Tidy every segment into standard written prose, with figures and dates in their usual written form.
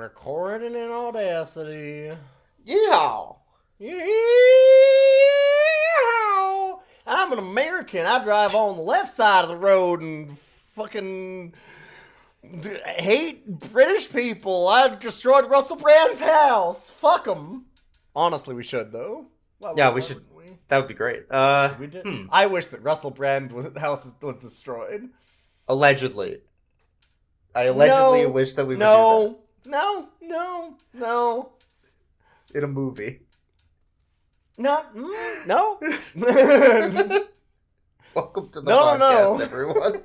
Recording in Audacity. Yeah. Yeah. I'm an American. I drive on the left side of the road and fucking hate British people. I destroyed Russell Brand's house. Fuck them. Honestly, we should, though. We should. That would be great. We did. I wish that Russell Brand's house was destroyed. Allegedly. I allegedly wish that we would do that. No. In a movie. No. Welcome to the podcast, everyone.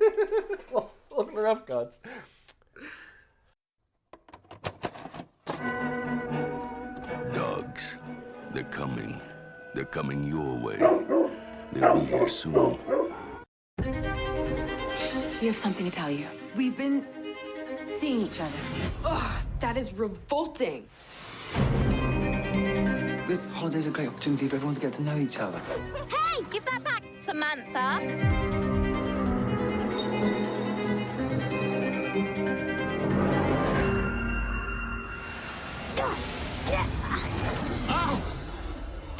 Welcome to Rough Cuts. Dogs, they're coming. They're coming your way. They'll be here soon. We have something to tell you. We've been seeing each other. Ugh, that is revolting. This holiday's a great opportunity for everyone to get to know each other. Hey, give that back, Samantha. Oh!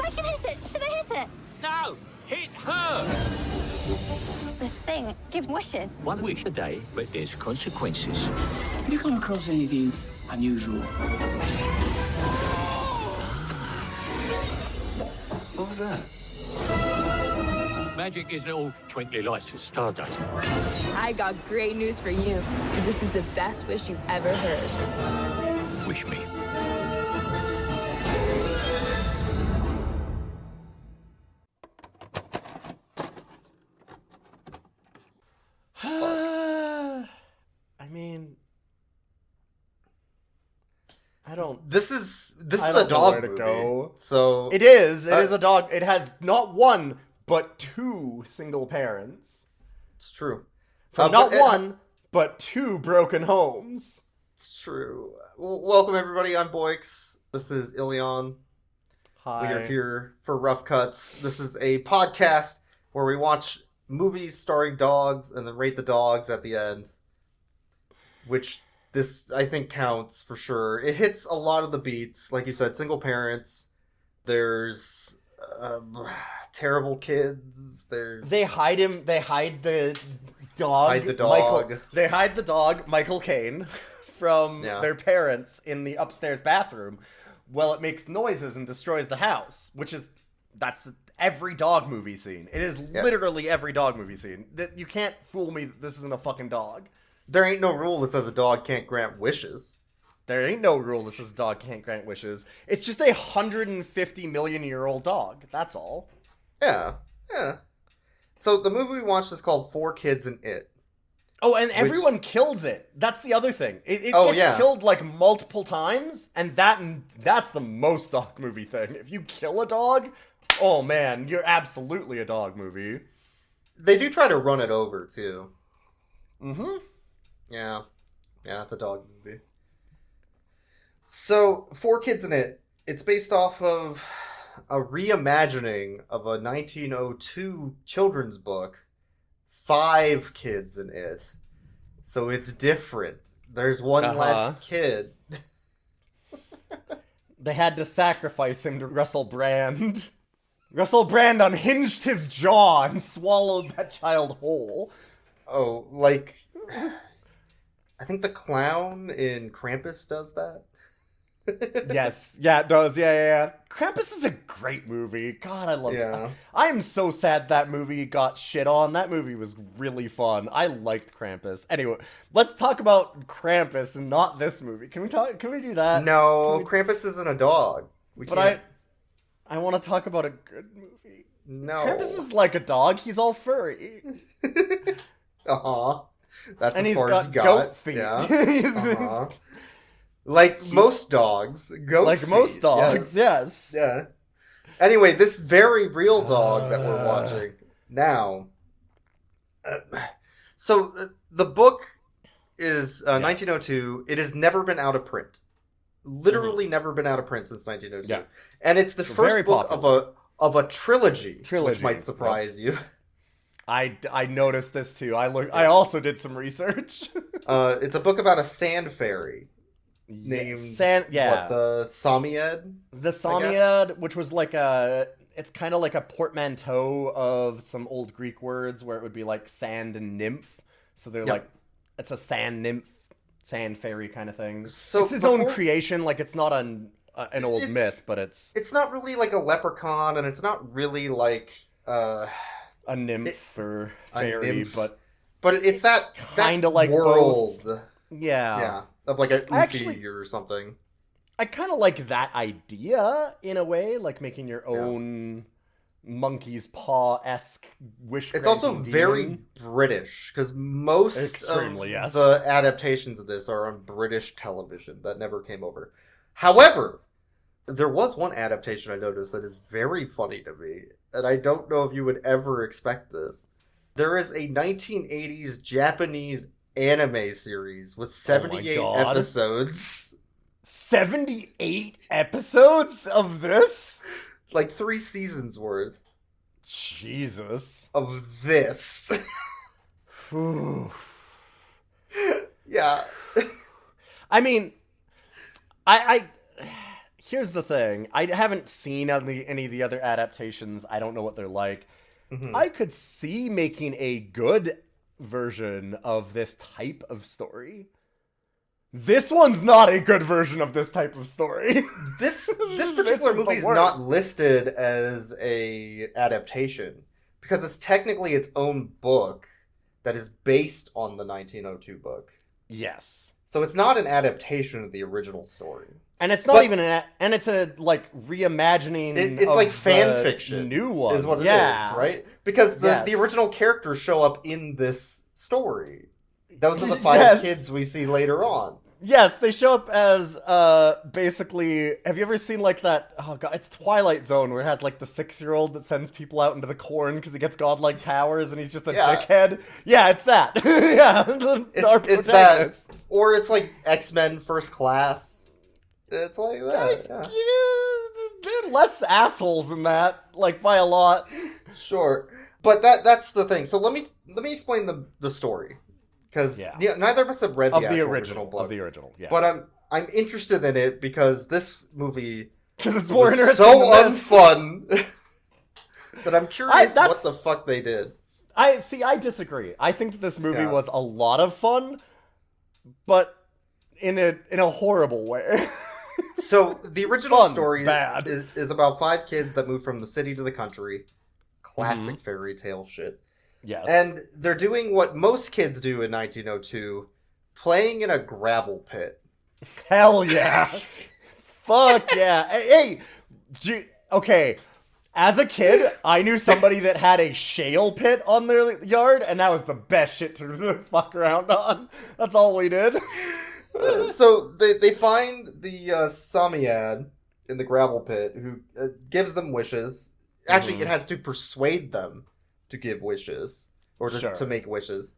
I can hit it. Should I hit it? No! Hit her! This thing gives wishes. One wish a day, but there's consequences. Have you come across anything unusual? What was that? Magic isn't all twinkly lights and stardust. I got great news for you, because this is the best wish you've ever heard. Wish me. I mean, I don't. This is I a don't know dog where to movie. go. So It is a dog. It has not one but two single parents. It's true. From not one but two broken homes. It's true. Welcome everybody. I'm Boix. This is Ilion. Hi. We are here for Rough Cuts. This is a podcast where we watch movies starring dogs and then rate the dogs at the end. Which this, I think, counts for sure. It hits a lot of the beats. Like you said, single parents. There's terrible kids. They hide him. They hide the dog. Hide the dog. They hide the dog, Michael Caine, from their parents in the upstairs bathroom. Well, it makes noises and destroys the house, that's every dog movie scene. It is literally every dog movie scene. You can't fool me that this isn't a fucking dog. There ain't no rule that says a dog can't grant wishes. There ain't no rule that says a dog can't grant wishes. It's just a 150 million year old dog. That's all. Yeah. So the movie we watched is called Four Kids and It. Oh, and everyone kills it. That's the other thing. It gets killed like multiple times, and that's the most dog movie thing. If you kill a dog, oh man, you're absolutely a dog movie. They do try to run it over too. Mm-hmm. Yeah, it's a dog movie. So, Four Kids in It, it's based off of a reimagining of a 1902 children's book, Five Kids in It. So it's different. There's one less kid. They had to sacrifice him to Russell Brand. Russell Brand unhinged his jaw and swallowed that child whole. Oh, like... I think the clown in Krampus does that. Yes, yeah, it does. Yeah. Krampus is a great movie. God, I love it. I am so sad that movie got shit on. That movie was really fun. I liked Krampus. Anyway, let's talk about Krampus and not this movie. Can we do that? No, Krampus isn't a dog. I want to talk about a good movie. No. Krampus is like a dog. He's all furry. That's and as far as you got. Goat feet. Yeah. Like most dogs. Goat feet. Most dogs, yes. Yeah. Anyway, this very real dog that we're watching now. So the book is 1902. It has never been out of print. Literally never been out of print since 1902. Yeah. And it's the first book of a trilogy, which might surprise you. I noticed this too. I also did some research. It's a book about a sand fairy named yeah. the Samiad? The Samiad, which was like it's kind of like a portmanteau of some old Greek words where it would be like sand and nymph. So they're like, it's a sand nymph, sand fairy kind of thing. So it's his own creation. Like it's not an old myth, but it's not really like a leprechaun, and it's not really like a nymph or fairy, but it's that kind of like world. Both. Yeah, of like a Ufi or something. I kind of like that idea in a way, like making your own monkey's paw-esque wish. It's also very British, because most of the adaptations of this are on British television that never came over. However, there was one adaptation I noticed that is very funny to me, and I don't know if you would ever expect this. There is a 1980s Japanese anime series with 78 episodes. 78 episodes of this? Like 3 seasons worth. Jesus. Of this. Yeah. I mean, I here's the thing. I haven't seen any of the other adaptations. I don't know what they're like. Mm-hmm. I could see making a good version of this type of story. This one's not a good version of this type of story. This particular movie is not listed as a adaptation because it's technically its own book that is based on the 1902 book. Yes. So it's not an adaptation of the original story. And it's not even and it's a like reimagining. It's like fan fiction. New one is what it is, right? Because the original characters show up in this story. Those are the 5 kids we see later on. Yes, they show up as basically. Have you ever seen like that? Oh god, it's Twilight Zone where it has like the 6-year-old that sends people out into the corn because he gets godlike powers and he's just a dickhead. Yeah, it's that. It's that, or it's like X-Men First Class. It's like that. They're less assholes in that, like by a lot. Sure, but that's the thing. So let me explain the story. Because neither of us have read the original book. Of the original, yeah. But I'm interested in it because this movie it's more interesting so unfun that I'm curious what the fuck they did. I disagree. I think that this movie was a lot of fun, but in a horrible way. So the original story is about 5 kids that move from the city to the country. Classic fairy tale shit. Yes. And they're doing what most kids do in 1902, playing in a gravel pit. Hell yeah. Fuck yeah. Hey, okay. As a kid, I knew somebody that had a shale pit on their yard, and that was the best shit to fuck around on. That's all we did. So they find the Samiad in the gravel pit, who gives them wishes. Actually, it has to persuade them to give wishes, or to make wishes.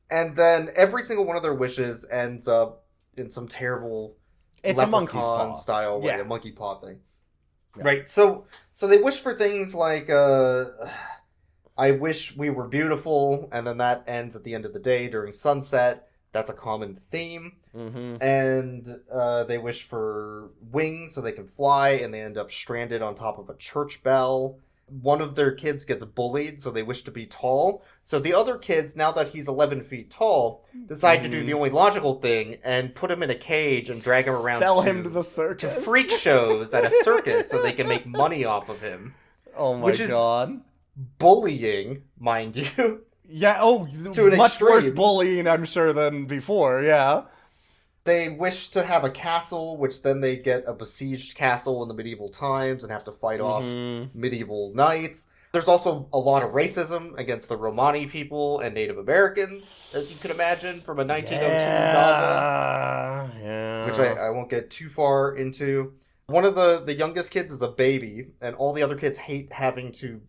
And then every single one of their wishes ends up in some terrible leprechaun style way, a monkey paw thing. Yeah. Right, so they wish for things like, I wish we were beautiful, and then that ends at the end of the day during sunset. That's a common theme. Mm-hmm. And they wish for wings so they can fly, and they end up stranded on top of a church bell. One of their kids gets bullied, so they wish to be tall. So the other kids, now that he's 11 feet tall, decide to do the only logical thing and put him in a cage and drag him around. Sell him to the circus. To freak shows at a circus so they can make money off of him. Oh my god. Is bullying, mind you. Yeah, to an much extreme. Worse bullying, I'm sure, than before, yeah. They wish to have a castle, which then they get a besieged castle in the medieval times and have to fight off medieval knights. There's also a lot of racism against the Romani people and Native Americans, as you can imagine, from a 1902 novel. Yeah. Which I won't get too far into. One of the youngest kids is a baby, and all the other kids hate having to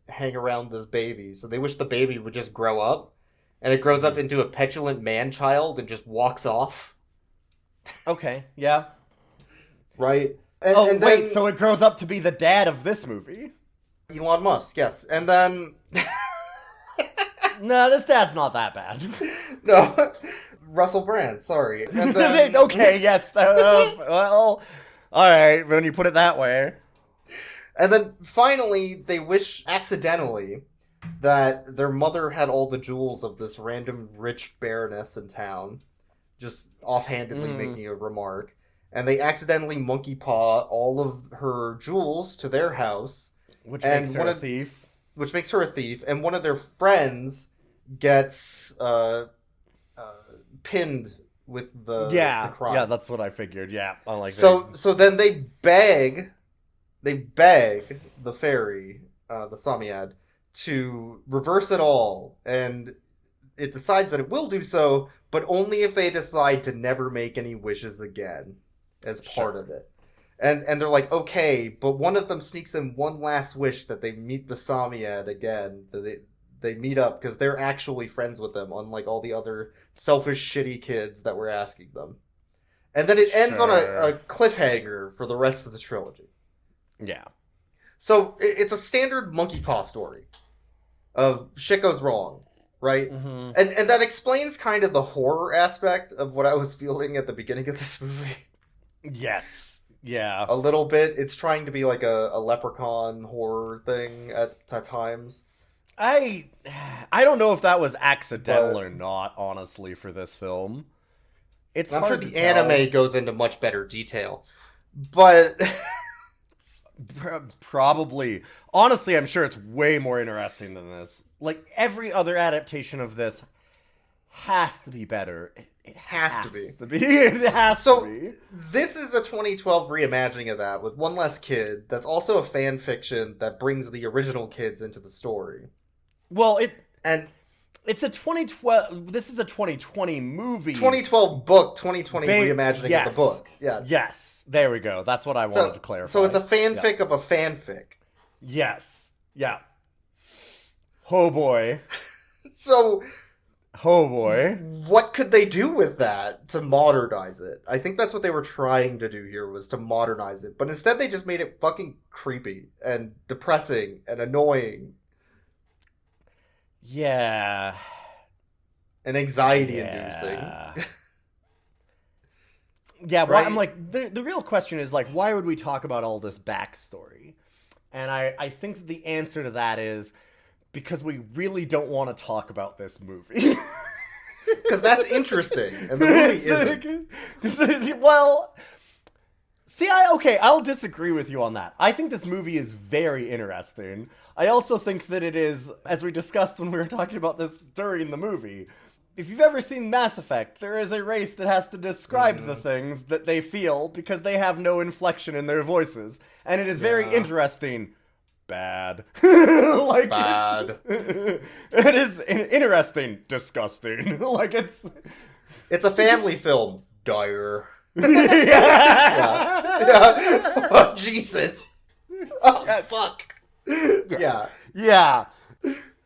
hang around this baby. So they wish the baby would just grow up. And it grows up into a petulant man-child and just walks off. Okay, yeah. Right? And wait, so it grows up to be the dad of this movie? Elon Musk, yes. And then... No, this dad's not that bad. No. Russell Brand, sorry. And then, Okay, yes. Well, all right, when you put it that way. And then finally, they wish accidentally that their mother had all the jewels of this random rich baroness in town, just offhandedly making a remark. And they accidentally monkey paw all of her jewels to their house. Which makes her a thief. Which makes her a thief. And one of their friends gets pinned with the crime. Yeah, that's what I figured. Yeah, so then they beg the fairy, the Samyad, to reverse it all, and it decides that it will do so, but only if they decide to never make any wishes again as part of it. And they're like, okay, but one of them sneaks in one last wish that they meet the Samyad again, that they meet up, because they're actually friends with them, unlike all the other selfish, shitty kids that were asking them. And then it ends on a cliffhanger for the rest of the trilogy. Yeah. So it's a standard monkey paw story of shit goes wrong, right? Mm-hmm. And that explains kind of the horror aspect of what I was feeling at the beginning of this movie. Yes. Yeah. A little bit. It's trying to be like a leprechaun horror thing at times. I don't know if that was accidental or not, honestly, for this film. I'm sure the anime goes into much better detail. But probably. Honestly, I'm sure it's way more interesting than this. Like, every other adaptation of this has to be better. It has to be. It has to be. This is a 2012 reimagining of that with one less kid. That's also a fan fiction that brings the original kids into the story. Well, it's a 2012. This is a 2020 movie. 2012 book, 2020 reimagining of the book. Yes. Yes. There we go. That's what I wanted to clarify. So it's a fanfic of a fanfic. Yes. Yeah. Oh boy. Oh boy. What could they do with that to modernize it? I think that's what they were trying to do here, was to modernize it. But instead they just made it fucking creepy and depressing and annoying. Yeah. And anxiety-inducing. Yeah, well, right? I'm like, the real question is, like, why would we talk about all this backstory? And I think that the answer to that is because we really don't want to talk about this movie. Because that's interesting, and the movie isn't. Well, see, I'll disagree with you on that. I think this movie is very interesting. I also think that it is, as we discussed when we were talking about this during the movie, if you've ever seen Mass Effect, there is a race that has to describe the things that they feel because they have no inflection in their voices. And it is very interesting. Bad. Like, bad. It is interesting. Disgusting. Like, it's a family film. Dire. Yeah. Oh, Jesus. Oh, fuck. Yeah. Yeah.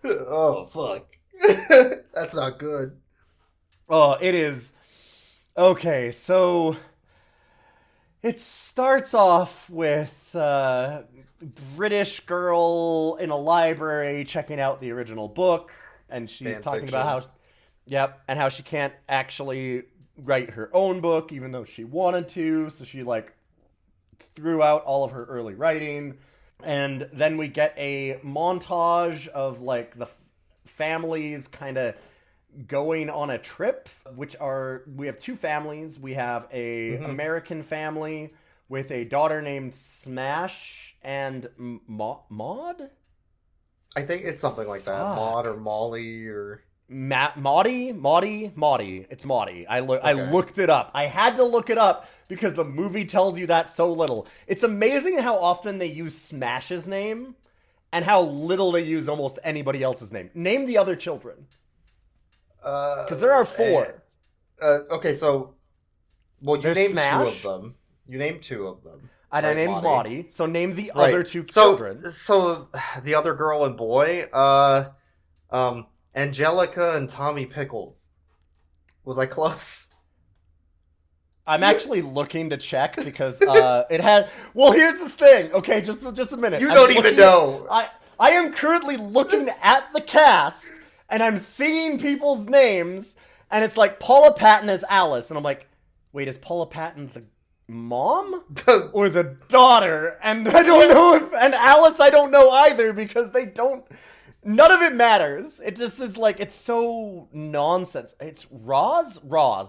Oh, fuck. That's not good. Oh, it is. Okay, so it starts off with British girl in a library checking out the original book, and she's talking about how she can't actually write her own book even though she wanted to, so she like threw out all of her early writing. And then we get a montage of like the families kind of going on a trip, we have two families. We have a American family with a daughter named Smash and Maud? I think it's something like that. Maud or Molly or... Maudie? It's Maudie. I looked it up. I had to look it up because the movie tells you that so little. It's amazing how often they use Smash's name and how little they use almost anybody else's name. Name the other children. Because there are 4. Okay, so... Well, you named Smash. 2 of them. You named 2 of them. And I named Maudie. So name the other 2 children. So the other girl and boy, Angelica and Tommy Pickles. Was I close? I'm actually looking to check because it had... Well, here's this thing. Okay, just a minute. You don't even know. I am currently looking at the cast, and I'm seeing people's names, And it's like Paula Patton as Alice. And I'm like, wait, is Paula Patton the mom or the daughter? And I don't know if, and Alice I don't know either, because none of it matters. It just is like, it's so nonsense. It's Roz or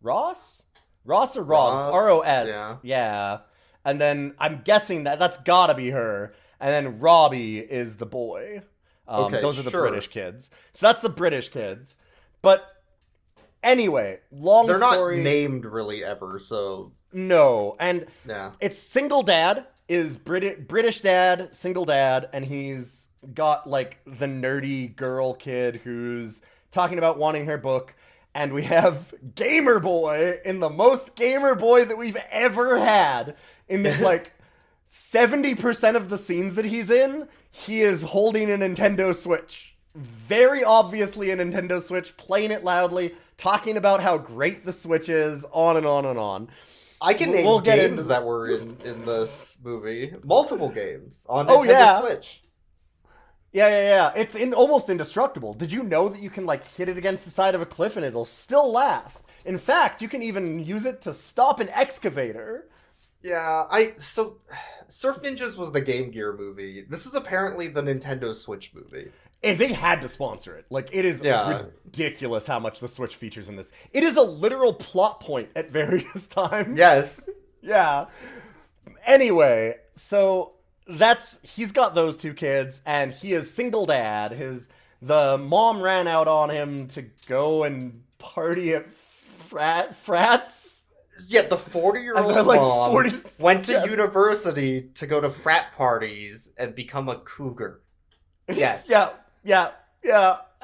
Ross, R-O-S. Yeah. And then I'm guessing that's gotta be her. And then Robbie is the boy. Those are the British kids. So that's the British kids. But anyway, they're story. Not named really ever, so... No, and it's single dad, is British dad, single dad, and he's got, like, the nerdy girl kid who's talking about wanting her book, and we have Gamer Boy in the most Gamer Boy that we've ever had. In, like, 70% of the scenes that he's in, he is holding a Nintendo Switch. Very obviously a Nintendo Switch, playing it loudly, talking about how great the Switch is, on and on and on. I can name games that were in this movie. Multiple games on Nintendo Switch. Yeah. It's almost indestructible. Did you know that you can, like, hit it against the side of a cliff and it'll still last? In fact, you can even use it to stop an excavator. Yeah, so Surf Ninjas was the Game Gear movie. This is apparently the Nintendo Switch movie. If they had to sponsor it. Like, it is ridiculous how much the Switch features in this. It is a literal plot point at various times. Yes. Yeah. Anyway, so he's got those two kids, and he is single dad. The mom ran out on him to go and party at frats. Yeah, the 40-year-old mom went to university to go to frat parties and become a cougar. Yes. Yeah.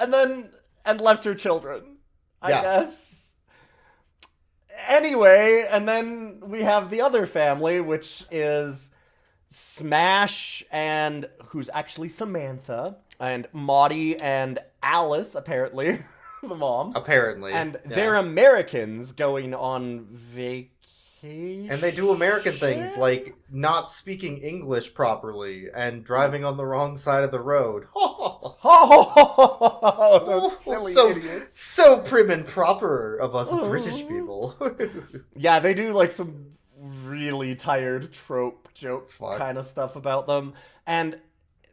And left her children, I guess. Anyway, and then we have the other family, which is Smash, and who's actually Samantha, and Maudie and Alice, apparently. The mom. Apparently. And they're Americans going on vacation. And they do American things like not speaking English properly and driving on the wrong side of the road. Those silly idiots. So prim and proper of us British people. Yeah, they do like some really tired trope joke kind of stuff about them. And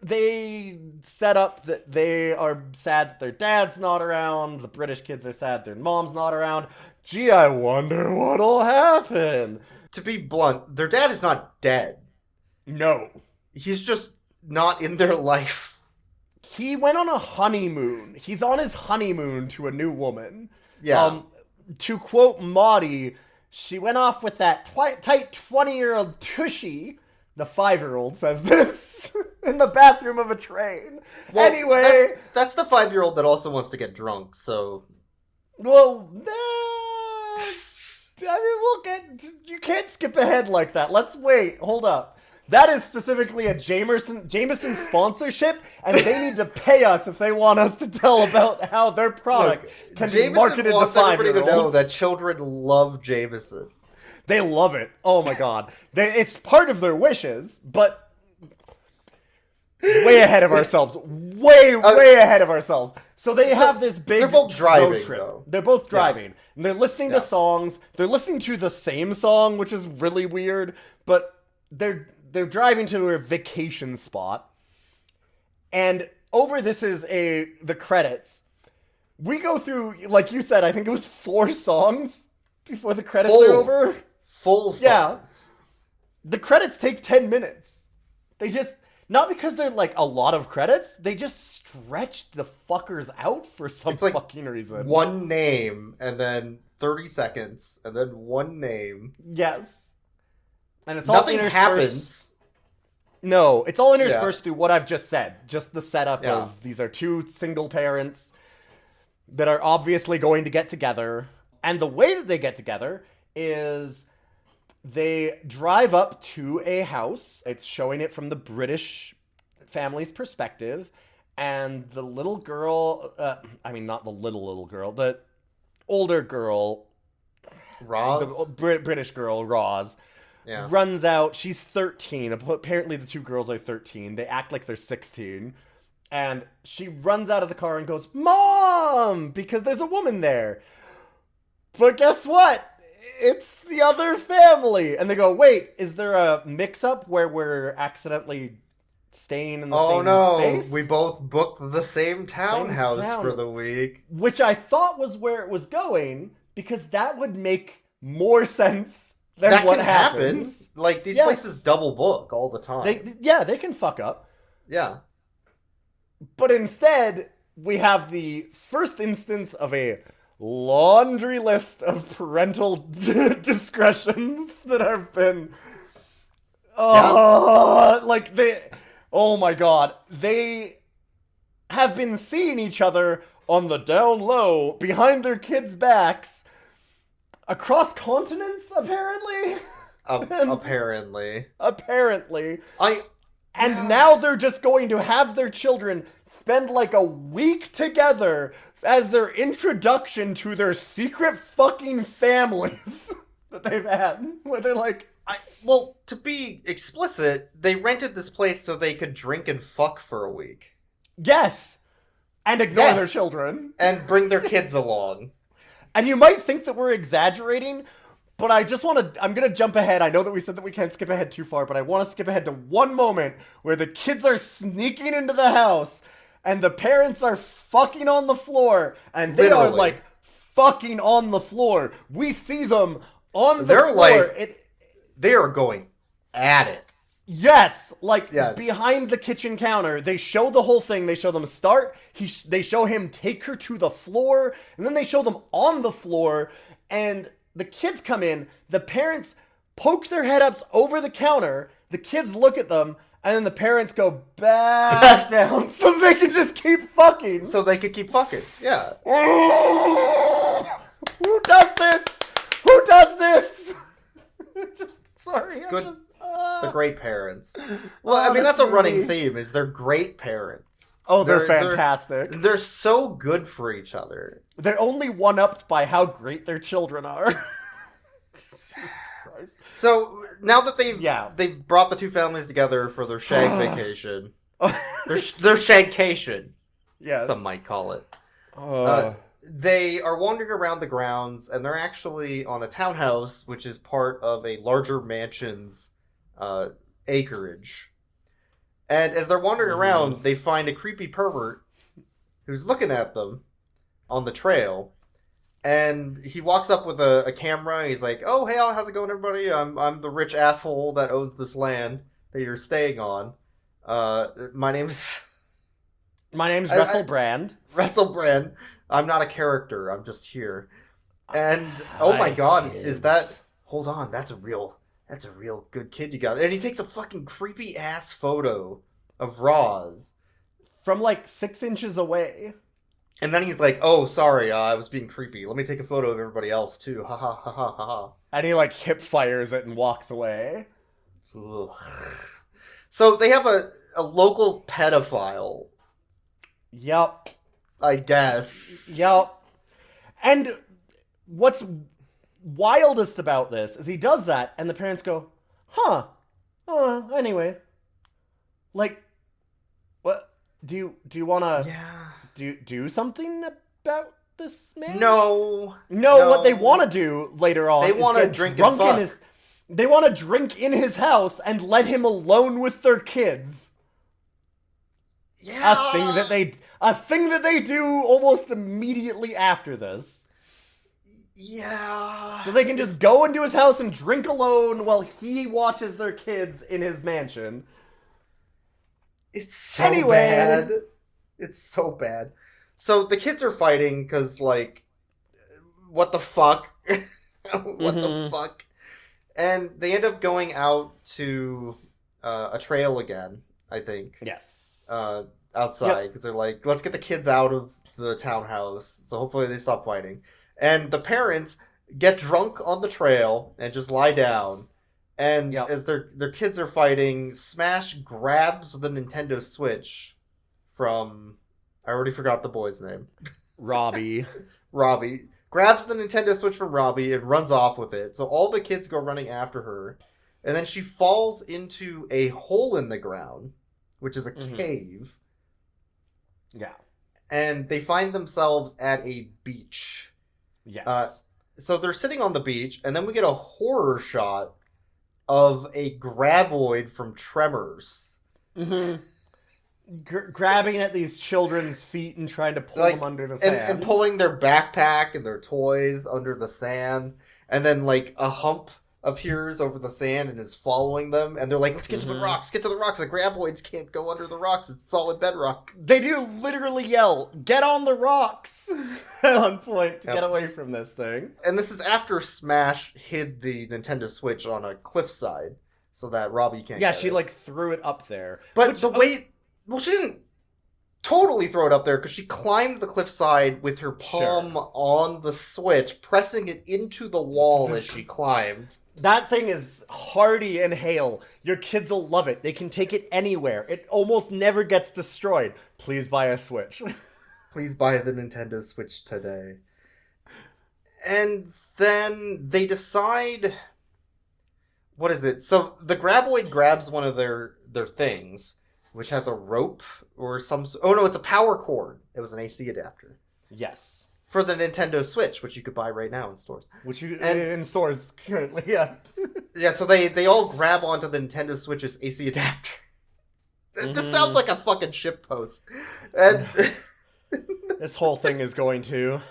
they set up that they are sad that their dad's not around. The British kids are sad their mom's not around. Gee, I wonder what'll happen. To be blunt, their dad is not dead. No. He's just not in their life. He went on a honeymoon. He's on his honeymoon to a new woman. Yeah. To quote Maudie, she went off with that tight 20-year-old tushy. The 5-year-old says this in the bathroom of a train. Well, anyway. That's the 5-year-old that also wants to get drunk, so. Well, you can't skip ahead like that. Let's wait. Hold up. That is specifically a Jameson sponsorship, and they need to pay us if they want us to tell about how their product can be marketed to 5-year-olds. Jameson wants everybody to know that children love Jameson. They love it. Oh my god. It's part of their wishes, but way ahead of ourselves. Way ahead of ourselves. So they have this big They're both driving, road trip. though. They're both driving. Yeah. And they're listening to songs. They're listening to the same song, which is really weird, but they're driving to a vacation spot. And over this is the credits. We go through, like you said, I think it was 4 songs before the credits are over. Full songs. Yeah. The credits take 10 minutes. They just, not because they're like a lot of credits, they just stretched the fuckers out for some fucking reason. One name, and then 30 seconds, and then one name. Yes. And it's Nothing all interspersed. happens. No, it's all interspersed through what I've just said. Just the setup of these are 2 single parents that are obviously going to get together. And the way that they get together is they drive up to a house. It's showing it from the British family's perspective. And the little girl, not the little girl, the older girl, Roz? The British girl, Roz, runs out. She's 13. Apparently the 2 girls are 13. They act like they're 16. And she runs out of the car and goes, "Mom!" Because there's a woman there. But guess what? It's the other family. And they go, wait, is there a mix-up where we're accidentally staying in the same space? We both booked the same townhouse for the week. Which I thought was where it was going, because that would make more sense than that what can happens. Happen. Like, these places double book all the time. They can fuck up. Yeah. But instead, we have the first instance of a laundry list of parental discretions that have been... like, oh my god. They have been seeing each other on the down low, behind their kids' backs, across continents, apparently? Apparently. And now they're just going to have their children spend like a week together as their introduction to their secret fucking families that they've had. Where they're like... Well, to be explicit, they rented this place so they could drink and fuck for a week. Yes! And ignore their children. And bring their kids along. And you might think that we're exaggerating, but I just want to... I'm going to jump ahead. I know that we said that we can't skip ahead too far, but I want to skip ahead to one moment where the kids are sneaking into the house and the parents are fucking on the floor. And they are, like, fucking on the floor. We see them on the floor. Like, they are going at it. Yes, behind the kitchen counter. They show the whole thing. They show them start. They show him take her to the floor, and then they show them on the floor, and the kids come in. The parents poke their head up over the counter. The kids look at them, and then the parents go back down so they can just keep fucking. So they could keep fucking, yeah. Who does this? Who does this? Sorry, the great parents. Well, I mean, that's a running theme, is they're great parents. Oh, they're fantastic. They're so good for each other. They're only one-upped by how great their children are. Jesus Christ. So, now that they've brought the two families together for their shag vacation. their shagcation. Yes. Some might call it. They are wandering around the grounds, and they're actually on a townhouse, which is part of a larger mansion's acreage. And as they're wandering around, they find a creepy pervert who's looking at them on the trail. And he walks up with a camera, and he's like, "Oh, hey, how's it going, everybody? I'm the rich asshole that owns this land that you're staying on. My name's WrestleBrand. WrestleBrand. I'm not a character. I'm just here." And oh my god, is that... Hold on, that's a real good kid you got. And he takes a fucking creepy ass photo of Roz from like 6 inches away. And then he's like, "Oh, sorry, I was being creepy. Let me take a photo of everybody else too. Ha ha ha ha ha." And he like hip fires it and walks away. Ugh. So they have a local pedophile. Yep. I guess. Yep. And what's wildest about this is he does that, and the parents go, "Huh? Anyway, like, what do you want to do something about this man?" No. What they want to do later on, they want to drink and fuck. They want to drink in his house and let him alone with their kids. Yeah. A thing that they do almost immediately after this. Yeah. So they can just go into his house and drink alone while he watches their kids in his mansion. It's so bad. It's so bad. So the kids are fighting because, like, what the fuck? What the fuck? And they end up going out to a trail again, I think. Yes. Outside, because they're like, let's get the kids out of the townhouse. So hopefully they stop fighting. And the parents get drunk on the trail and just lie down. And as their kids are fighting, Smash grabs the Nintendo Switch from... I already forgot the boy's name. Robbie. Robbie. Grabs the Nintendo Switch from Robbie and runs off with it. So all the kids go running after her. And then she falls into a hole in the ground, which is a cave. Yeah. And they find themselves at a beach. Yes. So they're sitting on the beach, and then we get a horror shot of a graboid from Tremors. Mm-hmm. Grabbing at these children's feet and trying to pull them under the sand. And pulling their backpack and their toys under the sand. And then, like, a hump appears over the sand and is following them. And they're like, let's get to the rocks, get to the rocks. The graboids can't go under the rocks. It's solid bedrock. They do literally yell, get on the rocks, at one point to get away from this thing. And this is after Smash hid the Nintendo Switch on a cliffside so that Robbie can't get she, it. like, threw it up there. But well, she didn't totally throw it up there because she climbed the cliffside with her palm on the Switch, pressing it into the wall as she climbed. That thing is hardy and hale. Your kids will love it. They can take it anywhere. It almost never gets destroyed. Please buy a Switch. Please buy the Nintendo Switch today. And then they decide... What is it? So the graboid grabs one of their things, which has a rope or some... Oh no, it's a power cord. It was an AC adapter. Yes. For the Nintendo Switch, which you could buy right now in stores. In stores currently, yeah. Yeah, so they all grab onto the Nintendo Switch's AC adapter. This sounds like a fucking ship post. And this whole thing is going to.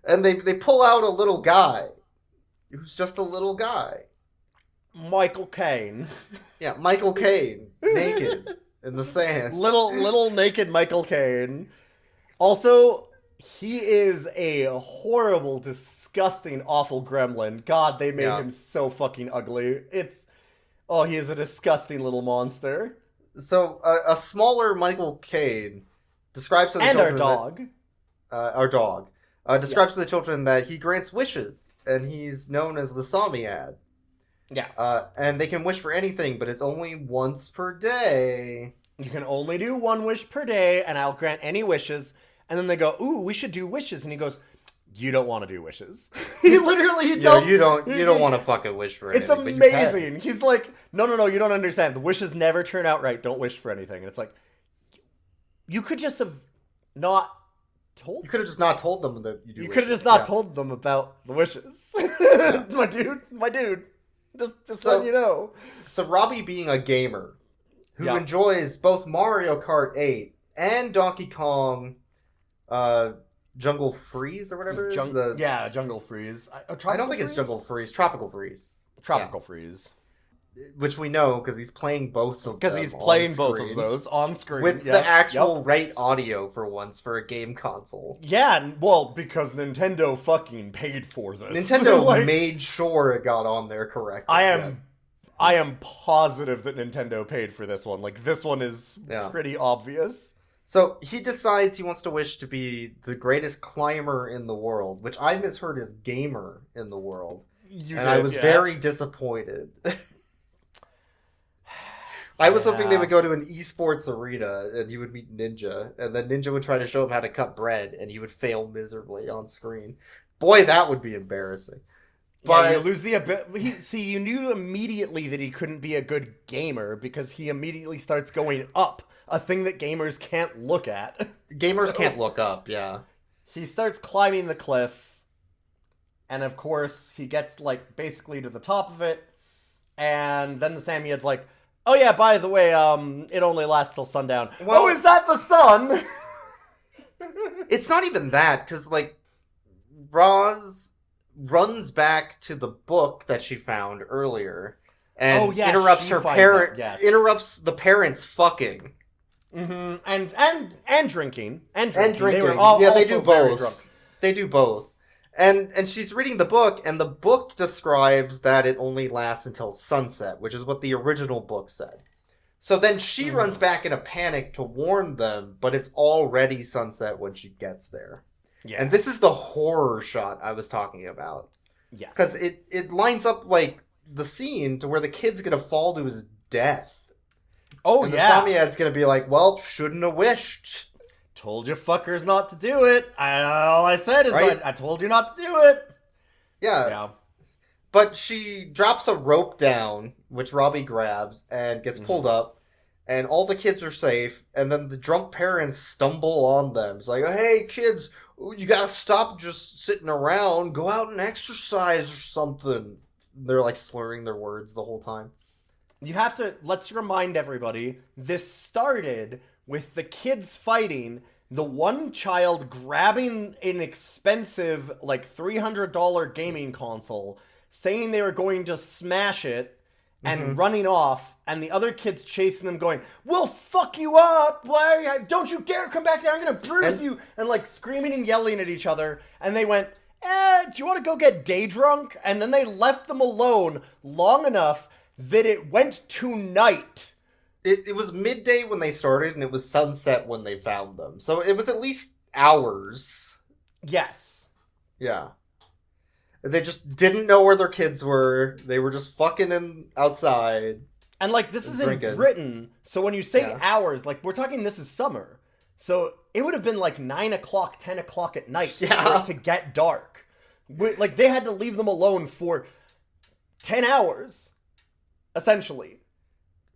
And they pull out a little guy. Who's just a little guy. Michael Caine. Yeah, Michael Caine. Naked. In the sand. Little naked Michael Caine. Also... He is a horrible, disgusting, awful gremlin. God, they made him so fucking ugly. He is a disgusting little monster. So, a smaller Michael Caine describes to the children... our dog. Describes to the children that he grants wishes, and he's known as the Sammy-ad. Yeah. And they can wish for anything, but it's only once per day. You can only do one wish per day, and I'll grant any wishes... And then they go, ooh, we should do wishes. And he goes, you don't want to do wishes. He literally tells... You don't want to fucking wish for anything. It's amazing. He's like, no, you don't understand. The wishes never turn out right. Don't wish for anything. And it's like, you could just have not told... You could have just not told them that you do You wishes. could have just not told them about the wishes. My dude. Just letting you know. So Robbie being a gamer who enjoys both Mario Kart 8 and Donkey Kong... Jungle Freeze or whatever it is? Jungle Freeze. I don't think it's Jungle Freeze. Tropical Freeze. Tropical Freeze. Which we know because he's playing both of them. Because he's playing both of those on screen. With the actual right audio for once for a game console. Yeah, well, because Nintendo fucking paid for this. Nintendo made sure it got on there correctly. I am positive that Nintendo paid for this one. Like, this one is pretty obvious. So he decides he wants to wish to be the greatest climber in the world, which I misheard as gamer in the world. I was very disappointed. I was hoping they would go to an esports arena and he would meet Ninja, and then Ninja would try to show him how to cut bread, and he would fail miserably on screen. Boy, that would be embarrassing. But you lose the ability. See, you knew immediately that he couldn't be a good gamer because he immediately starts going up. A thing that gamers can't look at. Gamers can't look up, yeah. He starts climbing the cliff, and of course, he gets, like, basically to the top of it, and then the Sammyad's like, oh yeah, by the way, it only lasts till sundown. Well, is that the sun? It's not even that, because, like, Roz runs back to the book that she found earlier, and interrupts the parents fucking. Mm-hmm. And drinking. They were they do both. Drunk. They do both. And she's reading the book, and the book describes that it only lasts until sunset, which is what the original book said. So then she runs back in a panic to warn them, but it's already sunset when she gets there. Yeah. And this is the horror shot I was talking about. Yeah. Because it lines up like the scene to where the kid's gonna fall to his death. Oh, and the Sammy-ad's gonna be like, well, shouldn't have wished. Told you fuckers not to do it. All I said is I told you not to do it. Yeah. But she drops a rope down, which Robbie grabs, and gets pulled up, and all the kids are safe, and then the drunk parents stumble on them. It's like, hey, kids, you gotta stop just sitting around. Go out and exercise or something. They're like slurring their words the whole time. You have to, let's remind everybody, this started with the kids fighting, the one child grabbing an expensive, like, $300 gaming console, saying they were going to smash it, and running off, and the other kids chasing them going, we'll fuck you up! Why? Don't you dare come back there, I'm gonna bruise you! And, like, screaming and yelling at each other, and they went, do you want to go get day drunk? And then they left them alone long enough that it went to night. It was midday when they started, and it was sunset when they found them. So it was at least hours. Yes. Yeah. They just didn't know where their kids were. They were just fucking outside. And, like, this is drinking. in Britain, so when you say hours, like, we're talking this is summer. So it would have been, like, 9 o'clock, 10 o'clock at night for it to get dark. Like, they had to leave them alone for 10 hours, essentially.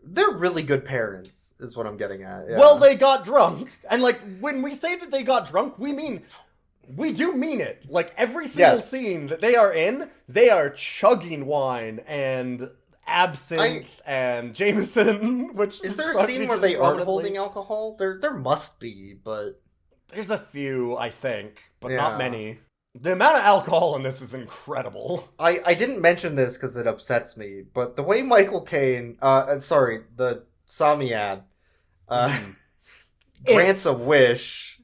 They're really good parents, is what I'm getting at. Yeah. Well, they got drunk. And, like, when we say that they got drunk, we do mean it. Like, every single scene that they are in, they are chugging wine and absinthe and Jameson, which... Is there a scene where they aren't holding alcohol? There must be, but... There's a few, I think, but not many. The amount of alcohol in this is incredible. I didn't mention this because it upsets me, but the way Michael Caine... the Sammy ad... grants a wish...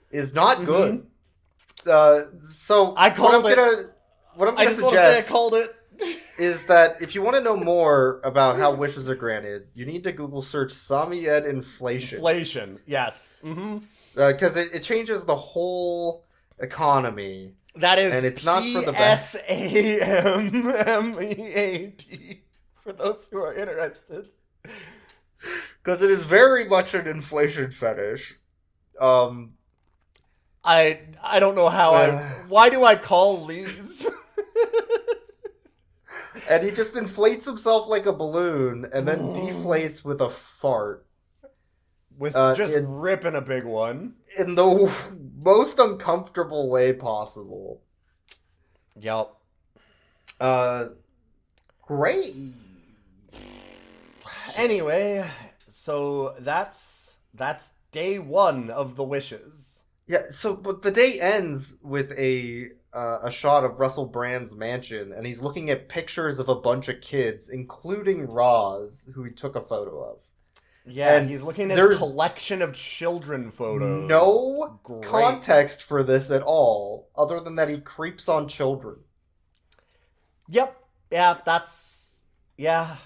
is not good. So I called what I'm gonna suggest I called it is that if you want to know more about how wishes are granted, you need to Google search Sammy Inflation. Inflation, yes. Because it changes the whole economy. That is, and it's not for the best. PSAMMEAD for those who are interested. Because it is very much an inflation fetish. I don't know how why do I call these? And he just inflates himself like a balloon and then deflates with a fart. With just ripping a big one. In the most uncomfortable way possible. Yep. Great. Anyway, so that's day one of the wishes. Yeah, but the day ends with a shot of Russell Brand's mansion, and he's looking at pictures of a bunch of kids, including Roz, who he took a photo of. Yeah, and he's looking at his collection of children photos. No context for this at all, other than that he creeps on children. Yep. Yeah, that's... Yeah.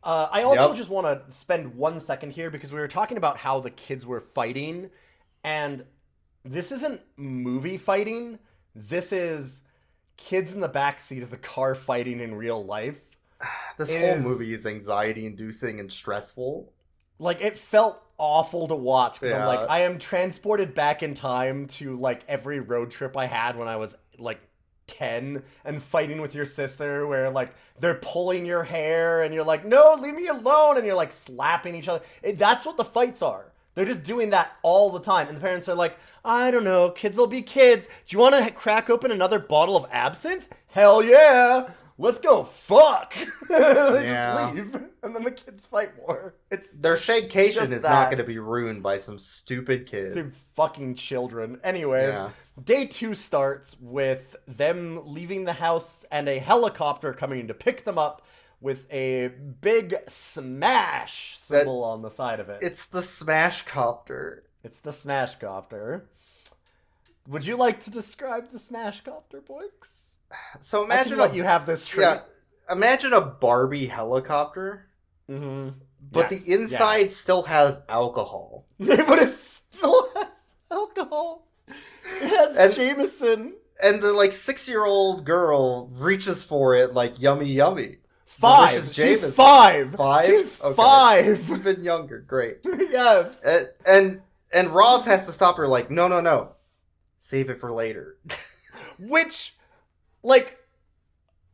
I also just want to spend 1 second here, because we were talking about how the kids were fighting, and this isn't movie fighting. This is kids in the backseat of the car fighting in real life. This whole movie is anxiety-inducing and stressful. Like, it felt awful to watch, because I'm like, I am transported back in time to, like, every road trip I had when I was, like, 10, and fighting with your sister, where, like, they're pulling your hair, and you're like, no, leave me alone, and you're, like, slapping each other. That's what the fights are. They're just doing that all the time, and the parents are like, I don't know, kids will be kids. Do you want to crack open another bottle of absinthe? Hell yeah! Let's go fuck! They just leave, and then the kids fight more. Their shagcation is not going to be ruined by some stupid kids. Stupid fucking children. Anyways, day 2 starts with them leaving the house and a helicopter coming to pick them up with a big smash symbol on the side of it. It's the smash copter. It's the smash copter. Would you like to describe the smash copter, Boix? So imagine you have this treat. Yeah, imagine a Barbie helicopter. Mm-hmm. But the inside still has alcohol. But it still has alcohol. It has Jameson. And the 6-year-old girl reaches for it like yummy yummy. 5. She's 5. 5? She's 5. Even younger. Great. Yes. And Roz has to stop her like, no. Save it for later. Which,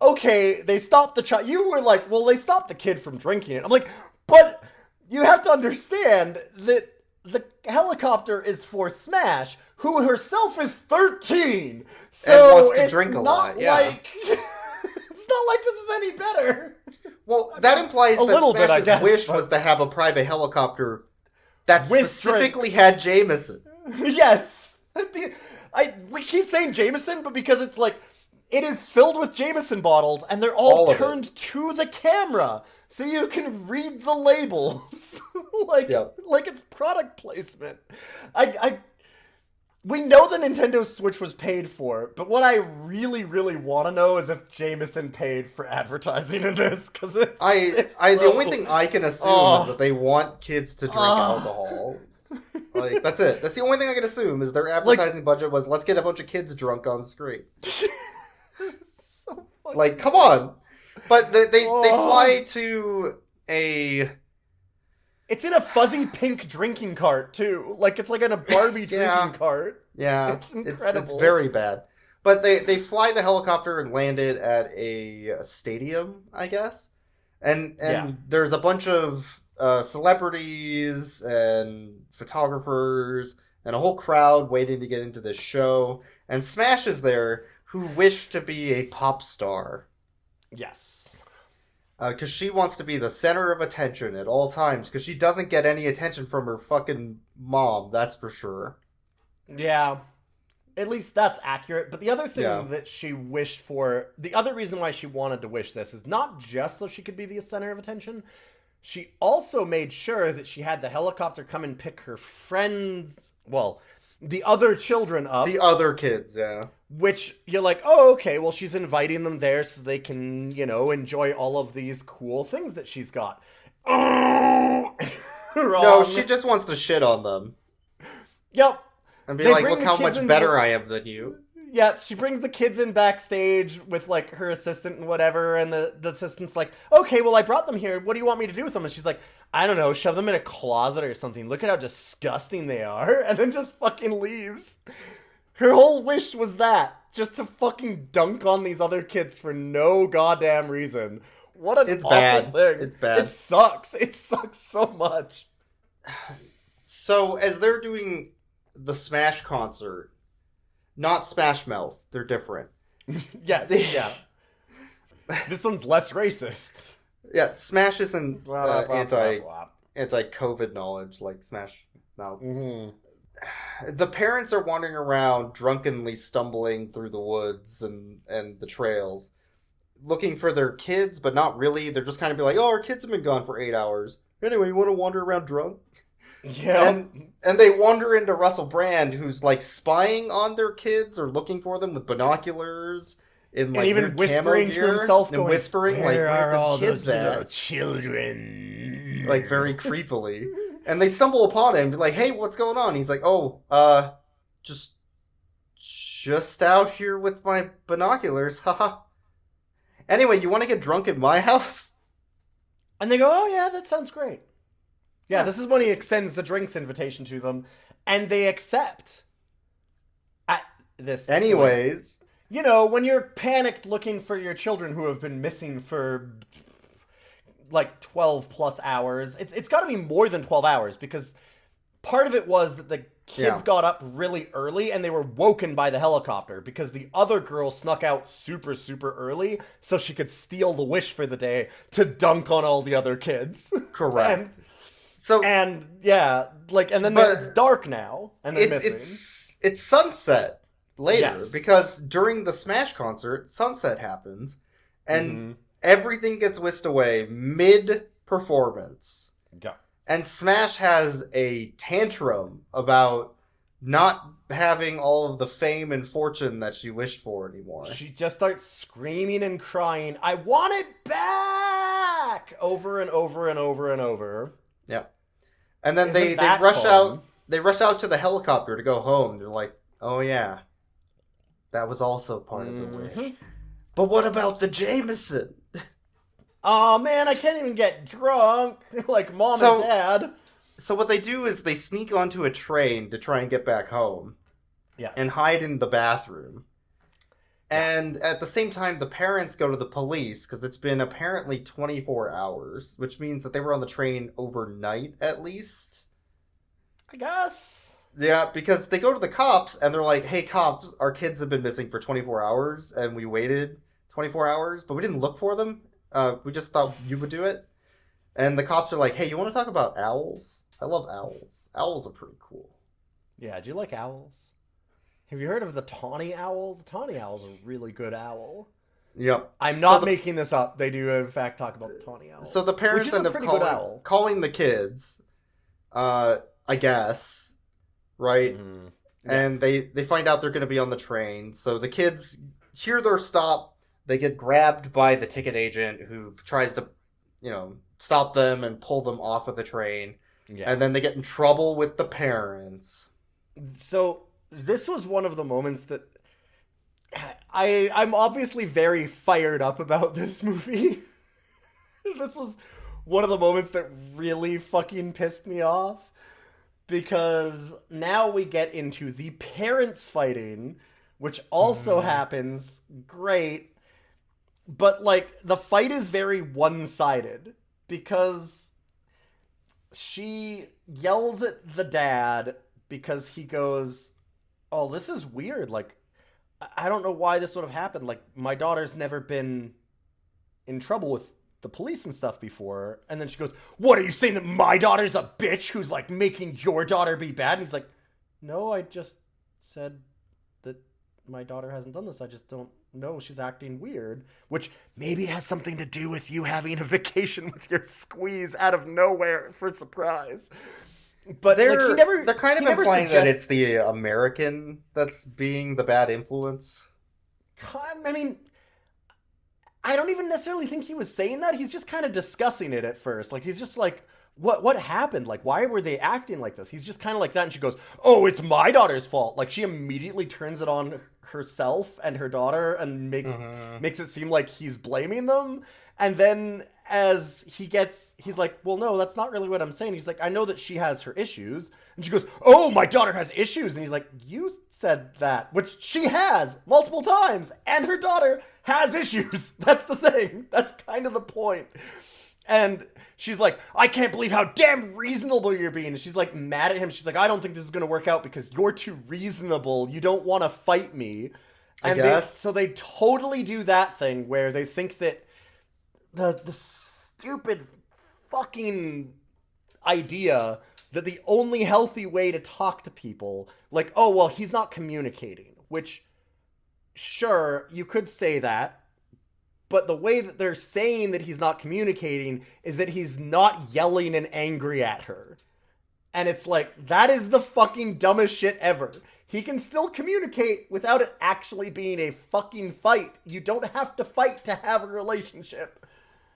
okay, they stopped the child. You were like, well, they stopped the kid from drinking it. I'm like, but you have to understand that the helicopter is for Smash, who herself is 13. So wants to it's drink a not lot, yeah. like it's not like this is any better. Well, that implies a that little bit, I Smash's guess, wish but- was to have a private helicopter that With specifically drinks. had Jameson. Yes. We keep saying Jameson, but because it's like it is filled with Jameson bottles and they're all All of it. turned to the camera so you can read the labels. like Yep. like it's product placement. We know the Nintendo Switch was paid for, but what I really, really want to know is if Jameson paid for advertising in this, because it's the only thing I can assume is that they want kids to drink Oh. alcohol. Like, that's it. That's the only thing I can assume is their advertising budget was, let's get a bunch of kids drunk on screen. so fucking Like, come on. But they fly to a... It's in a fuzzy pink drinking cart, too. Like, it's like in a Barbie drinking cart. Yeah, It's it's incredible. very bad. But they fly the helicopter and land it at a stadium, I guess. And Yeah. there's a bunch of celebrities and photographers and a whole crowd waiting to get into this show. And Smash is there, who wished to be a pop star. Yes. Because she wants to be the center of attention at all times. Because she doesn't get any attention from her fucking mom, that's for sure. Yeah. At least that's accurate. But the other thing Yeah. that she wished for, the other reason why she wanted to wish this is not just so she could be the center of attention. She also made sure that she had the helicopter come and pick her friends, well, the other children up. The other kids, yeah. Which you're like, oh, okay, well, she's inviting them there so they can, enjoy all of these cool things that she's got. Wrong. No, she just wants to shit on them. Yep. And be They like, bring look the how kids much in better the- I am than you. Yeah, she brings the kids in backstage with, like, her assistant and whatever, and the assistant's like, okay, well, I brought them here. What do you want me to do with them? And she's like, I don't know, shove them in a closet or something. Look at how disgusting they are. And then just fucking leaves. Her whole wish was that. Just to fucking dunk on these other kids for no goddamn reason. What an It's awful bad. thing. It's bad. It sucks. It sucks so much. So, as they're doing the Smash concert, not Smash Mouth, they're different. Yeah, yeah. This one's less racist. Yeah, Smash isn't Blah, blah, blah, blah, blah. anti-COVID knowledge like Smash Mouth. Mhm. The parents are wandering around, drunkenly stumbling through the woods and the trails, looking for their kids, but not really. They're just kind of be like, oh, our kids have been gone for 8 hours. Anyway, you want to wander around drunk? Yeah. And they wander into Russell Brand, who's like spying on their kids or looking for them with binoculars in like and even weird whispering camo to gear, himself, and going, whispering like, "Where "Where are the all kids those little at?" children?" Like very creepily. And they stumble upon him, be like, "Hey, what's going on?" He's like, "Oh, just out here with my binoculars, haha." Anyway, you want to get drunk at my house? And they go, "Oh yeah, that sounds great." Yeah, this is when he extends the drinks invitation to them, and they accept. At this point. Anyways, When you're panicked looking for your children who have been missing for like 12 plus hours, it's got to be more than 12 hours because part of it was that the kids got up really early and they were woken by the helicopter because the other girl snuck out super, super early so she could steal the wish for the day to dunk on all the other kids. correct. And then But it's dark now and they're missing. it's sunset later Yes. because during the Smash concert, sunset happens and Mm-hmm. everything gets whisked away mid performance. Yeah. And Smash has a tantrum about not having all of the fame and fortune that she wished for anymore. She just starts screaming and crying, "I want it back!" over and over and over and over. Yeah. And then they Isn't that rush fun? out. They rush out to the helicopter to go home. They're like, "Oh yeah, that was also part of the wish." But what about the Jameson? Oh man, I can't even get drunk like mom So- and dad. So what they do is they sneak onto a train to try and get back home Yes. and hide in the bathroom. And at the same time, the parents go to the police because it's been apparently 24 hours, which means that they were on the train overnight at least. I guess. Yeah, because they go to the cops and they're like, hey, cops, our kids have been missing for 24 hours and we waited 24 hours, but we didn't look for them. We just thought you would do it. And the cops are like, hey, you want to talk about owls? I love owls. Owls are pretty cool. Yeah, do you like owls? Have you heard of the tawny owl? The tawny owl is a really good owl. Yep. I'm not making this up. They do, in fact, talk about the tawny owl. So the parents end up calling the kids, I guess, right? Mm-hmm. And yes. they find out they're going to be on the train. So the kids hear their stop. They get grabbed by the ticket agent who tries to, stop them and pull them off of the train. Yeah. And then they get in trouble with the parents. So this was one of the moments that I'm obviously very fired up about this movie. This was one of the moments that really fucking pissed me off. Because now we get into the parents fighting, which also happens. Great. But, the fight is very one-sided. Because she yells at the dad because he goes, oh, this is weird. I don't know why this would have happened. My daughter's never been in trouble with the police and stuff before. And then she goes, what, are you saying that my daughter's a bitch who's making your daughter be bad? And he's like, no, I just said that my daughter hasn't done this. I just don't know. She's acting weird, which maybe has something to do with you having a vacation with your squeeze out of nowhere for surprise. But they're kind of implying that it's the American that's being the bad influence. I mean, I don't even necessarily think he was saying that. He's just kind of discussing it at first. He's just like, what happened? Why were they acting like this? He's just kind of like that. And she goes, oh, it's my daughter's fault. She immediately turns it on herself and her daughter and makes it seem like he's blaming them. And then as he's like, well, no, that's not really what I'm saying. He's like, I know that she has her issues. And she goes, oh, my daughter has issues. And he's like, you said that, which she has multiple times. And her daughter has issues. That's the thing. That's kind of the point. And she's like, I can't believe how damn reasonable you're being. And she's mad at him. She's like, I don't think this is going to work out because you're too reasonable. You don't want to fight me. And so they totally do that thing where they think that the stupid fucking idea that the only healthy way to talk to people, oh, well, he's not communicating, which, sure, you could say that, but the way that they're saying that he's not communicating is that he's not yelling and angry at her. And it's that is the fucking dumbest shit ever. He can still communicate without it actually being a fucking fight. You don't have to fight to have a relationship.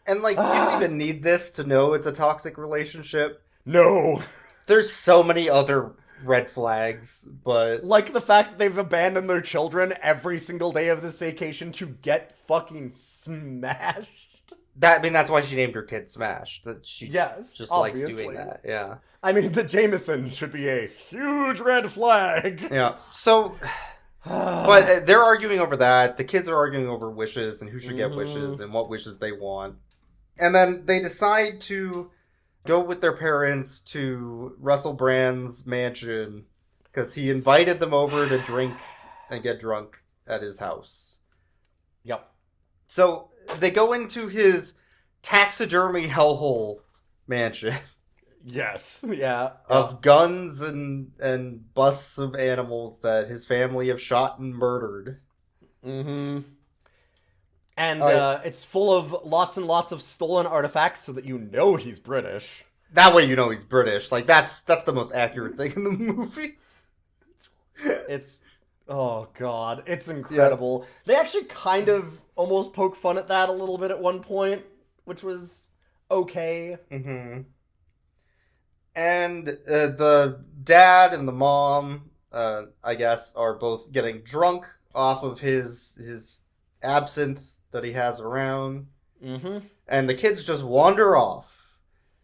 And, you don't even need this to know it's a toxic relationship. No. There's so many other red flags, but... the fact that they've abandoned their children every single day of this vacation to get fucking smashed. That's why she named her kid Smash. That she just obviously likes doing that, yeah. I mean, the Jameson should be a huge red flag. Yeah, so... but they're arguing over that. The kids are arguing over wishes and who should get wishes and what wishes they want. And then they decide to go with their parents to Russell Brand's mansion because he invited them over to drink and get drunk at his house. Yep. So they go into his taxidermy hellhole mansion. Yes. Yeah. Of guns and busts of animals that his family have shot and murdered. Mm-hmm. And it's full of lots and lots of stolen artifacts so that you know he's British. That way you know he's British. That's the most accurate thing in the movie. It's oh god, it's incredible. Yeah. They actually kind of almost poke fun at that a little bit at one point, which was okay. Mm-hmm. And the dad and the mom, I guess, are both getting drunk off of his absinthe that he has around. Mm-hmm. And the kids just wander off.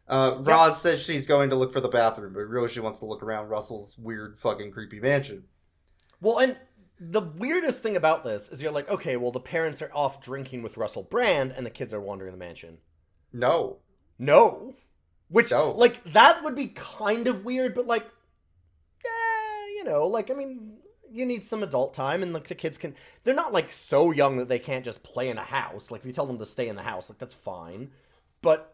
Roz says she's going to look for the bathroom, but really she wants to look around Russell's weird fucking creepy mansion. Well, and the weirdest thing about this is you're like, okay, well, the parents are off drinking with Russell Brand and the kids are wandering the mansion. No. Which, that would be kind of weird, but, you know, like, I mean, you need some adult time, and like the kids can, they're not like so young that they can't just play in a house. Like if you tell them to stay in the house, like that's fine. But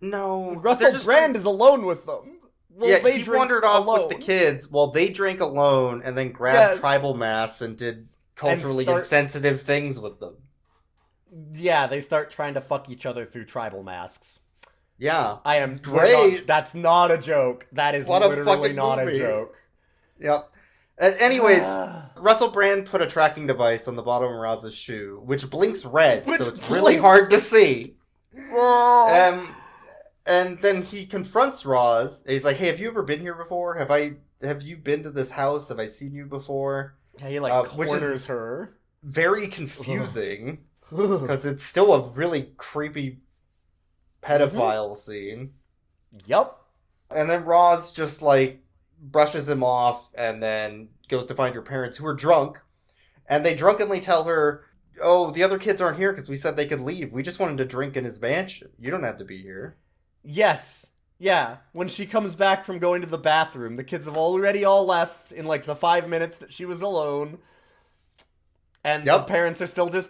no, Russell Brand is alone with them. Well, yeah, they he wandered off alone. with the kids while they drank alone and then grabbed tribal masks and did culturally insensitive things with them. Yeah, they start trying to fuck each other through tribal masks. Yeah. I am great. That's not a joke. That is literally not a joke. Yep. Anyways, Russell Brand put a tracking device on the bottom of Roz's shoe, which blinks red, so it's really hard to see. And then he confronts Roz. He's like, "Hey, have you ever been here before? Have you been to this house? Have I seen you before?" Yeah, he like corners her. Very confusing because it's still a really creepy pedophile scene. Yep. And then Roz just like brushes him off and then goes to find her parents, who are drunk, and they drunkenly tell her, "Oh, the other kids aren't here because we said they could leave. We just wanted to drink in his mansion. You don't have to be here." Yes. Yeah. When she comes back from going to the bathroom, the kids have already all left in like the 5 minutes that she was alone. And the parents are still just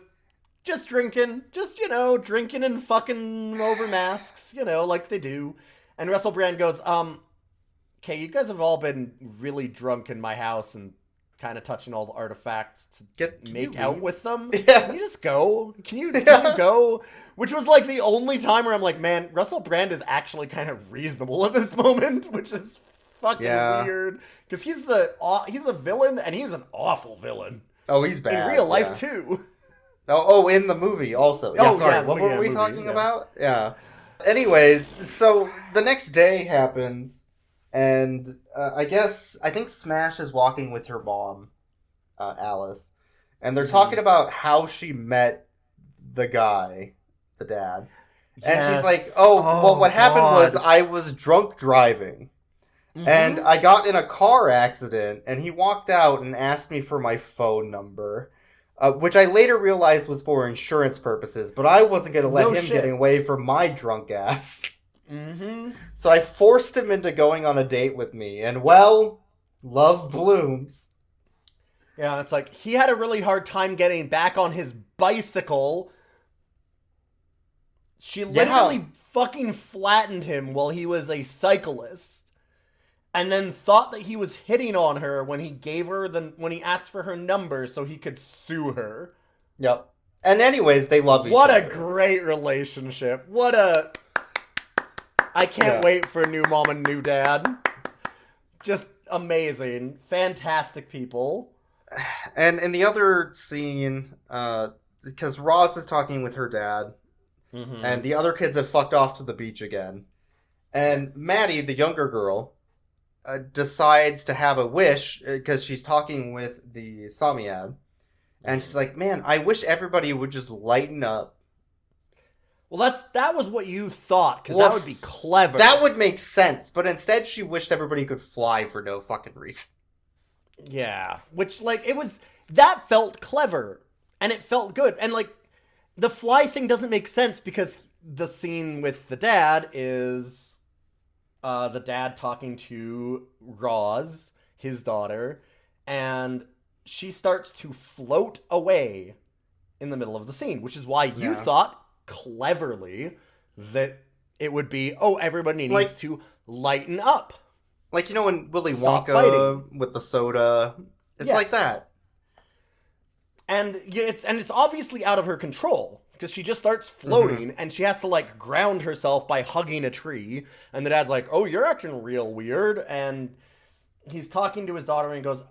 drinking. Just, you know, drinking and fucking over masks, you know, like they do. And Russell Brand goes, okay, you guys have all been really drunk in my house and kind of touching all the artifacts to make out with them. Yeah. Can you just go? Can you go? Which was like the only time where I'm like, man, Russell Brand is actually kind of reasonable at this moment, which is fucking weird. Because he's a villain, and he's an awful villain. Oh, he's bad. In real life, too. Oh, in the movie also. Yeah, sorry. What were we talking about? Yeah. Anyways, so the next day happens. And I think Smash is walking with her mom, Alice, and they're talking about how she met the guy, the dad. And she's like, what happened was I was drunk driving, and I got in a car accident, and he walked out and asked me for my phone number, which I later realized was for insurance purposes, but I wasn't going to let him get away from my drunk ass. So I forced him into going on a date with me, and well, love blooms. Yeah, it's like he had a really hard time getting back on his bicycle. She literally fucking flattened him while he was a cyclist, and then thought that he was hitting on her when he asked for her number so he could sue her. Yep. And anyways, they love each other. What a great relationship. I can't wait for new mom and new dad. Just amazing. Fantastic people. And in the other scene, because Roz is talking with her dad, and the other kids have fucked off to the beach again. And Maddie, the younger girl, decides to have a wish, because she's talking with the Samyad. And she's like, man, I wish everybody would just lighten up. Well, that was what you thought, because that would be clever. That would make sense, but instead she wished everybody could fly for no fucking reason. Yeah, which, like, that felt clever, and it felt good. And, like, the fly thing doesn't make sense, because the scene with the dad is the dad talking to Roz, his daughter, and she starts to float away in the middle of the scene, which is why you thought cleverly that it would be, everybody needs to lighten up. Like, you know, when Willy Wonka with the soda, it's like that. And it's obviously out of her control, because she just starts floating, and she has to, like, ground herself by hugging a tree, and the dad's like, oh, you're acting real weird, and he's talking to his daughter, and he goes,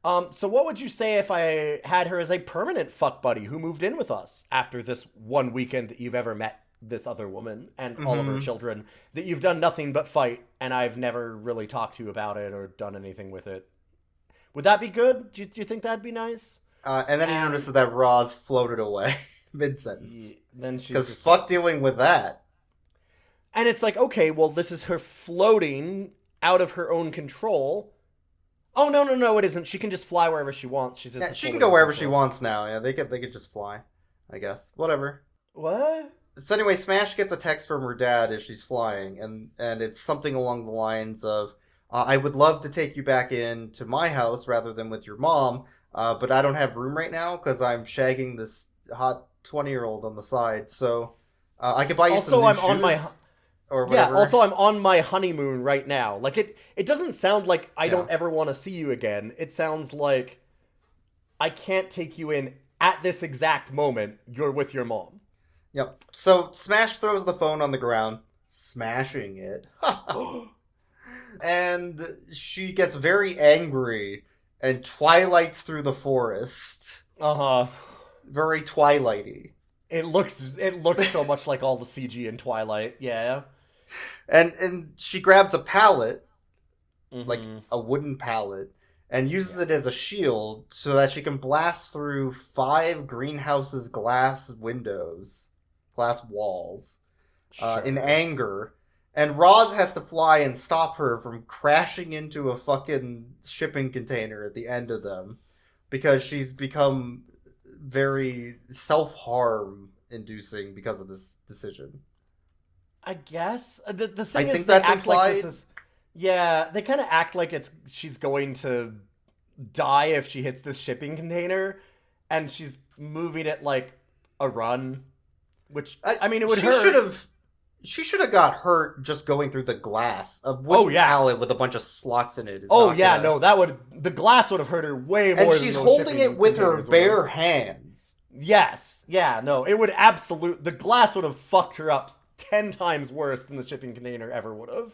so what would you say if I had her as a permanent fuck buddy who moved in with us after this one weekend that you've ever met this other woman and all of her children, that you've done nothing but fight, and I've never really talked to you about it or done anything with it? Would that be good? Do you think that'd be nice? And then he notices that Roz floated away mid-sentence. Then she's because fuck dealing with that. And it's like, okay, well, this is her floating out of her own control. Oh, no, it isn't. She can just fly wherever she wants. She's just she can go wherever she wants now. Yeah, they could just fly, I guess. Whatever. What? So anyway, Smash gets a text from her dad as she's flying, and it's something along the lines of, I would love to take you back into my house rather than with your mom, but I don't have room right now because I'm shagging this hot 20-year-old on the side. So I could buy you some new shoes or whatever. Yeah, also I'm on my honeymoon right now. Like, it doesn't sound like I don't ever want to see you again. It sounds like I can't take you in at this exact moment. You're with your mom. Yep. So Smash throws the phone on the ground, smashing it. And she gets very angry and twilights through the forest. Uh-huh. Very Twilighty. It looks so much like all the CG in Twilight, yeah. And she grabs a pallet, like a wooden pallet, and uses it as a shield so that she can blast through 5 greenhouse's glass walls, in anger. And Roz has to fly and stop her from crashing into a fucking shipping container at the end of them because she's become very self-harm inducing because of this decision. I guess the thing I is think they that's act implied. like this is, yeah, they kind of act like she's going to die if she hits this shipping container, and she's moving it like a run, which I mean it would hurt. She should have got hurt just going through the glass. A wooden pallet with a bunch of slots in it. The glass would have hurt her way more. And she's holding it with her bare hands. Yes, yeah, no, it would the glass would have fucked her up 10 times worse than the shipping container ever would have.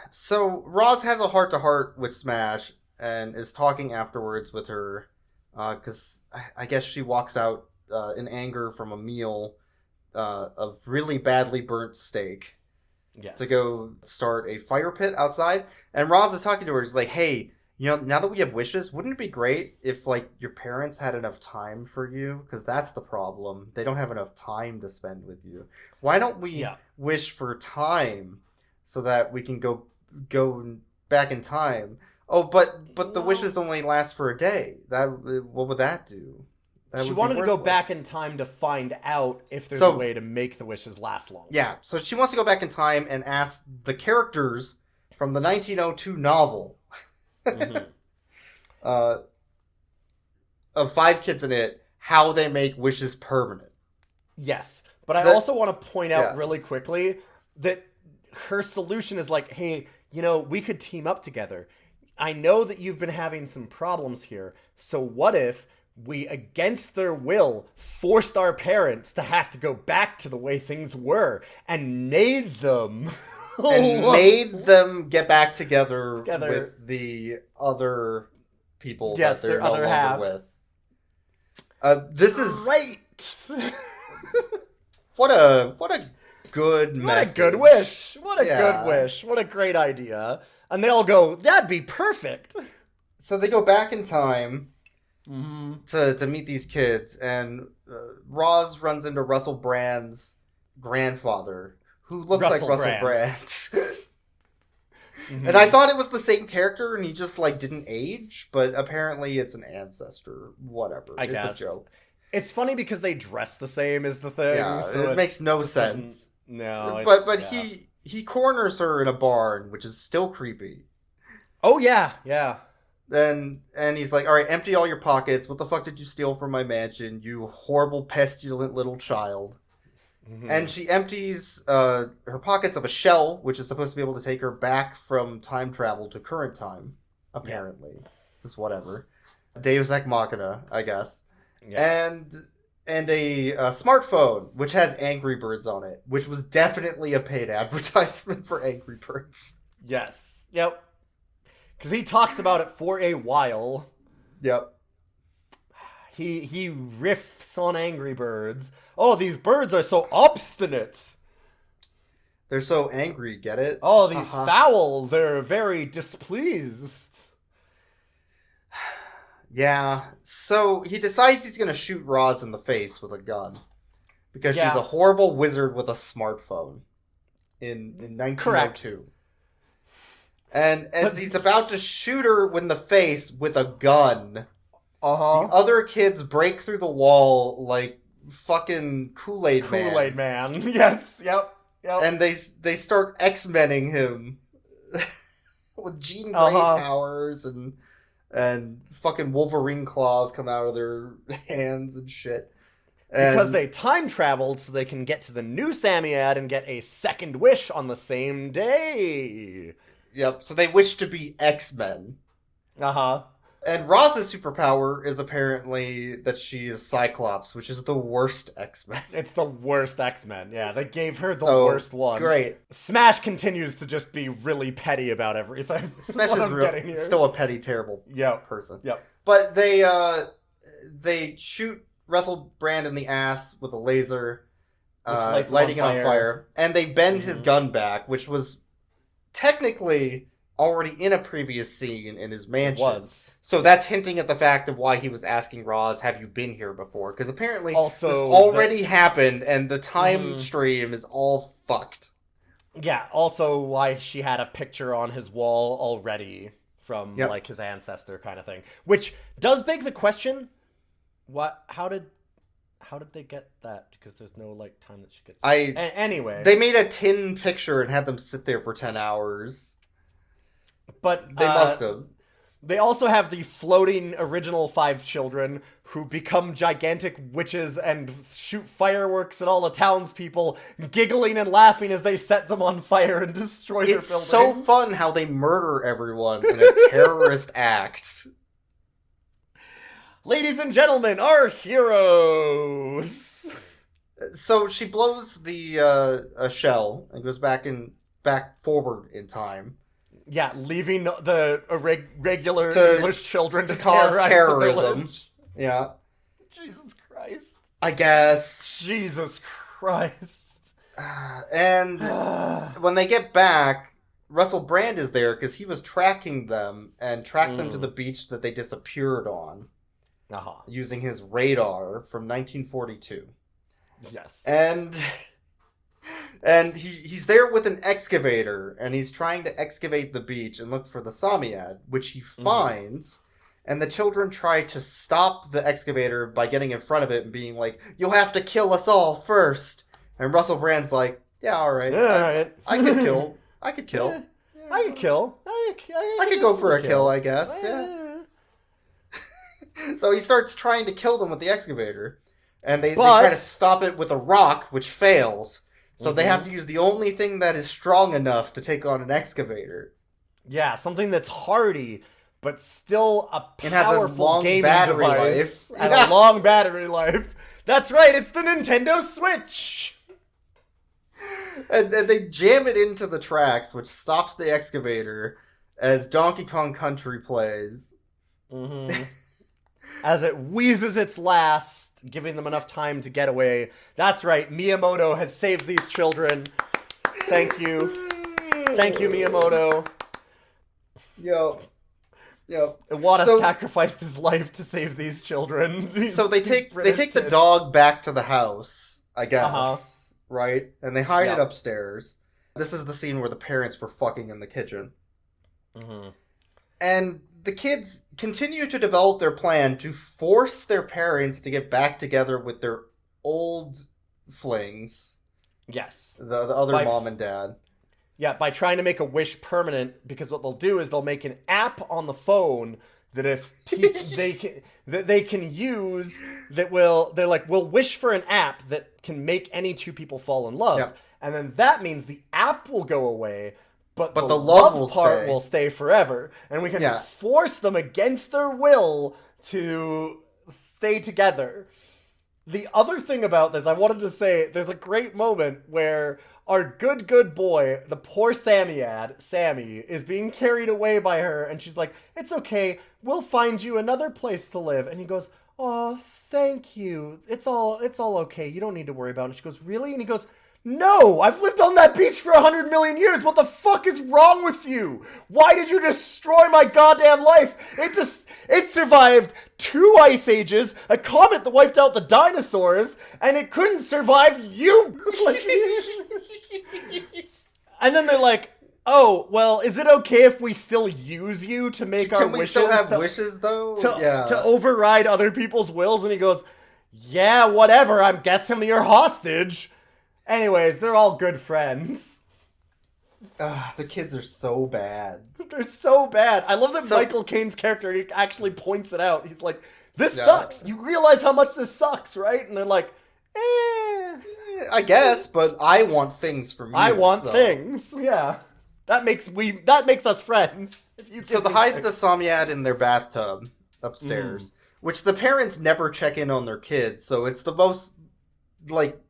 So Roz has a heart-to-heart with Smash and is talking afterwards with her because I guess she walks out in anger from a meal of really badly burnt steak to go start a fire pit outside. And Roz is talking to her. She's like, hey, you know, now that we have wishes, wouldn't it be great if, like, your parents had enough time for you? Because that's the problem. They don't have enough time to spend with you. Why don't we wish for time so that we can go back in time? Oh, but the wishes only last for a day. What would that do? She wanted to go back in time to find out if there's a way to make the wishes last longer. Yeah, so she wants to go back in time and ask the characters from the 1902 novel of 5 kids in it how they make wishes permanent. Yes, but I also want to point out really quickly that her solution is like, hey, you know, we could team up together. I know that you've been having some problems here, so what if we, against their will, forced our parents to have to go back to the way things were and made them get back together with the other people that they're no longer with. This is great. What a good message. What a good wish. What a good wish. What a great idea. And they all go, that'd be perfect. So they go back in time to meet these kids, and Roz runs into Russell Brand's grandfather, who looks like Russell Brand. And I thought it was the same character, and he just, like, didn't age, but apparently it's an ancestor. Whatever. It's a joke. It's funny because they dress the same is the thing. Yeah, so it makes no sense. No, but he corners her in a barn, which is still creepy. Oh, yeah, yeah. And he's like, all right, empty all your pockets. What the fuck did you steal from my mansion, you horrible, pestilent little child? And she empties her pockets of a shell, which is supposed to be able to take her back from time travel to current time, apparently. Just whatever. Deus Ex Machina, I guess. Yeah. And a smartphone, which has Angry Birds on it, which was definitely a paid advertisement for Angry Birds. Yes. Yep. Because he talks about it for a while. Yep. He riffs on Angry Birds. Oh, these birds are so obstinate. They're so angry, get it? Oh, these fowl, they're very displeased. Yeah, so he decides he's going to shoot Roz in the face with a gun. Because she's a horrible wizard with a smartphone. In 1902. Correct. And as he's about to shoot her in the face with a gun, the other kids break through the wall like fucking Kool-Aid Man. Kool-Aid Man. Yes, yep. And they start X-Menning him. with Jean Grey powers and fucking Wolverine claws come out of their hands and shit. Because they time traveled so they can get to the new Sammy ad and get a second wish on the same day. Yep, so they wish to be X-Men. Uh-huh. And Roz's superpower is apparently that she is Cyclops, which is the worst X-Men. It's the worst X-Men, yeah. They gave her the worst one. Great. Smash continues to just be really petty about everything. Smash is still a petty, terrible person. Yep. But they shoot Russell Brand in the ass with a laser, lighting it on fire. And they bend his gun back, which was technically already in a previous scene in his mansion. It was. So that's hinting at the fact of why he was asking Roz, have you been here before? Because apparently this Also, already happened, and the time stream is all fucked. Yeah, also why she had a picture on his wall already from, like, his ancestor kind of thing. Which does beg the question, how did they get that? Because there's no, like, time that she gets... Anyway. They made a tin picture and had them sit there for 10 hours. But they must have. They also have the floating original 5 children who become gigantic witches and shoot fireworks at all the townspeople, giggling and laughing as they set them on fire and destroy their buildings. It's so fun how they murder everyone in a terrorist act. Ladies and gentlemen, our heroes! So she blows a shell and goes back forward in time. Yeah, leaving the regular English children to cause terrorize terrorism. The village. Yeah. Jesus Christ. I guess. Jesus Christ. And when they get back, Russell Brand is there because he was tracking them and tracked them to the beach that they disappeared on. Using his radar from 1942. Yes. And he's there with an excavator, and he's trying to excavate the beach and look for the Samiad, which he finds. And the children try to stop the excavator by getting in front of it and being like, "You'll have to kill us all first." And Russell Brand's like, "Yeah, all right. I could kill. I could kill. Yeah, I could kill. I could go for a kill, I guess. Yeah." So he starts trying to kill them with the excavator, and they try to stop it with a rock, which fails. So they have to use the only thing that is strong enough to take on an excavator. Yeah, something that's hardy, but still a powerful it has a long gaming battery device life. And a long battery life. That's right, it's the Nintendo Switch! And they jam it into the tracks, which stops the excavator as Donkey Kong Country plays. As it wheezes its last, giving them enough time to get away. That's right, Miyamoto has saved these children. Thank you. Thank you, Miyamoto. Yep. Iwata sacrificed his life to save these children. So they take the dog back to the house, I guess, right? And they hide it upstairs. This is the scene where the parents were fucking in the kitchen. And the kids continue to develop their plan to force their parents to get back together with their old flings. Yes. The other mom and dad. Yeah, by trying to make a wish permanent, because what they'll do is they'll make an app on the phone that if they can use we'll wish for an app that can make any two people fall in love. Yep. And then that means the app will go away, but the love part will stay forever. And we can force them against their will to stay together. The other thing about this, I wanted to say, there's a great moment where our good boy, the poor Sammy, is being carried away by her, and she's like, "It's okay, we'll find you another place to live." And he goes, "Oh, thank you. It's all okay. You don't need to worry about it." She goes, "Really?" And he goes, "No, I've lived on that beach for 100 million years. What the fuck is wrong with you? Why did you destroy my goddamn life? It survived 2 ice ages, a comet that wiped out the dinosaurs, and it couldn't survive you." And then they're like, "Oh, well, is it okay if we still use you to make our wishes? Can we still have wishes, though? To override other people's wills?" And he goes, "Yeah, whatever. I'm guessing you're hostage." Anyways, they're all good friends. The kids are so bad. They're so bad. I love that Michael Caine's character, he actually points it out. He's like, this sucks. You realize how much this sucks, right? And they're like, I guess, but I want things from you. I want things. Yeah. That makes us friends. So they hide the Samyad in their bathtub upstairs, which the parents never check in on their kids, so it's the most, like,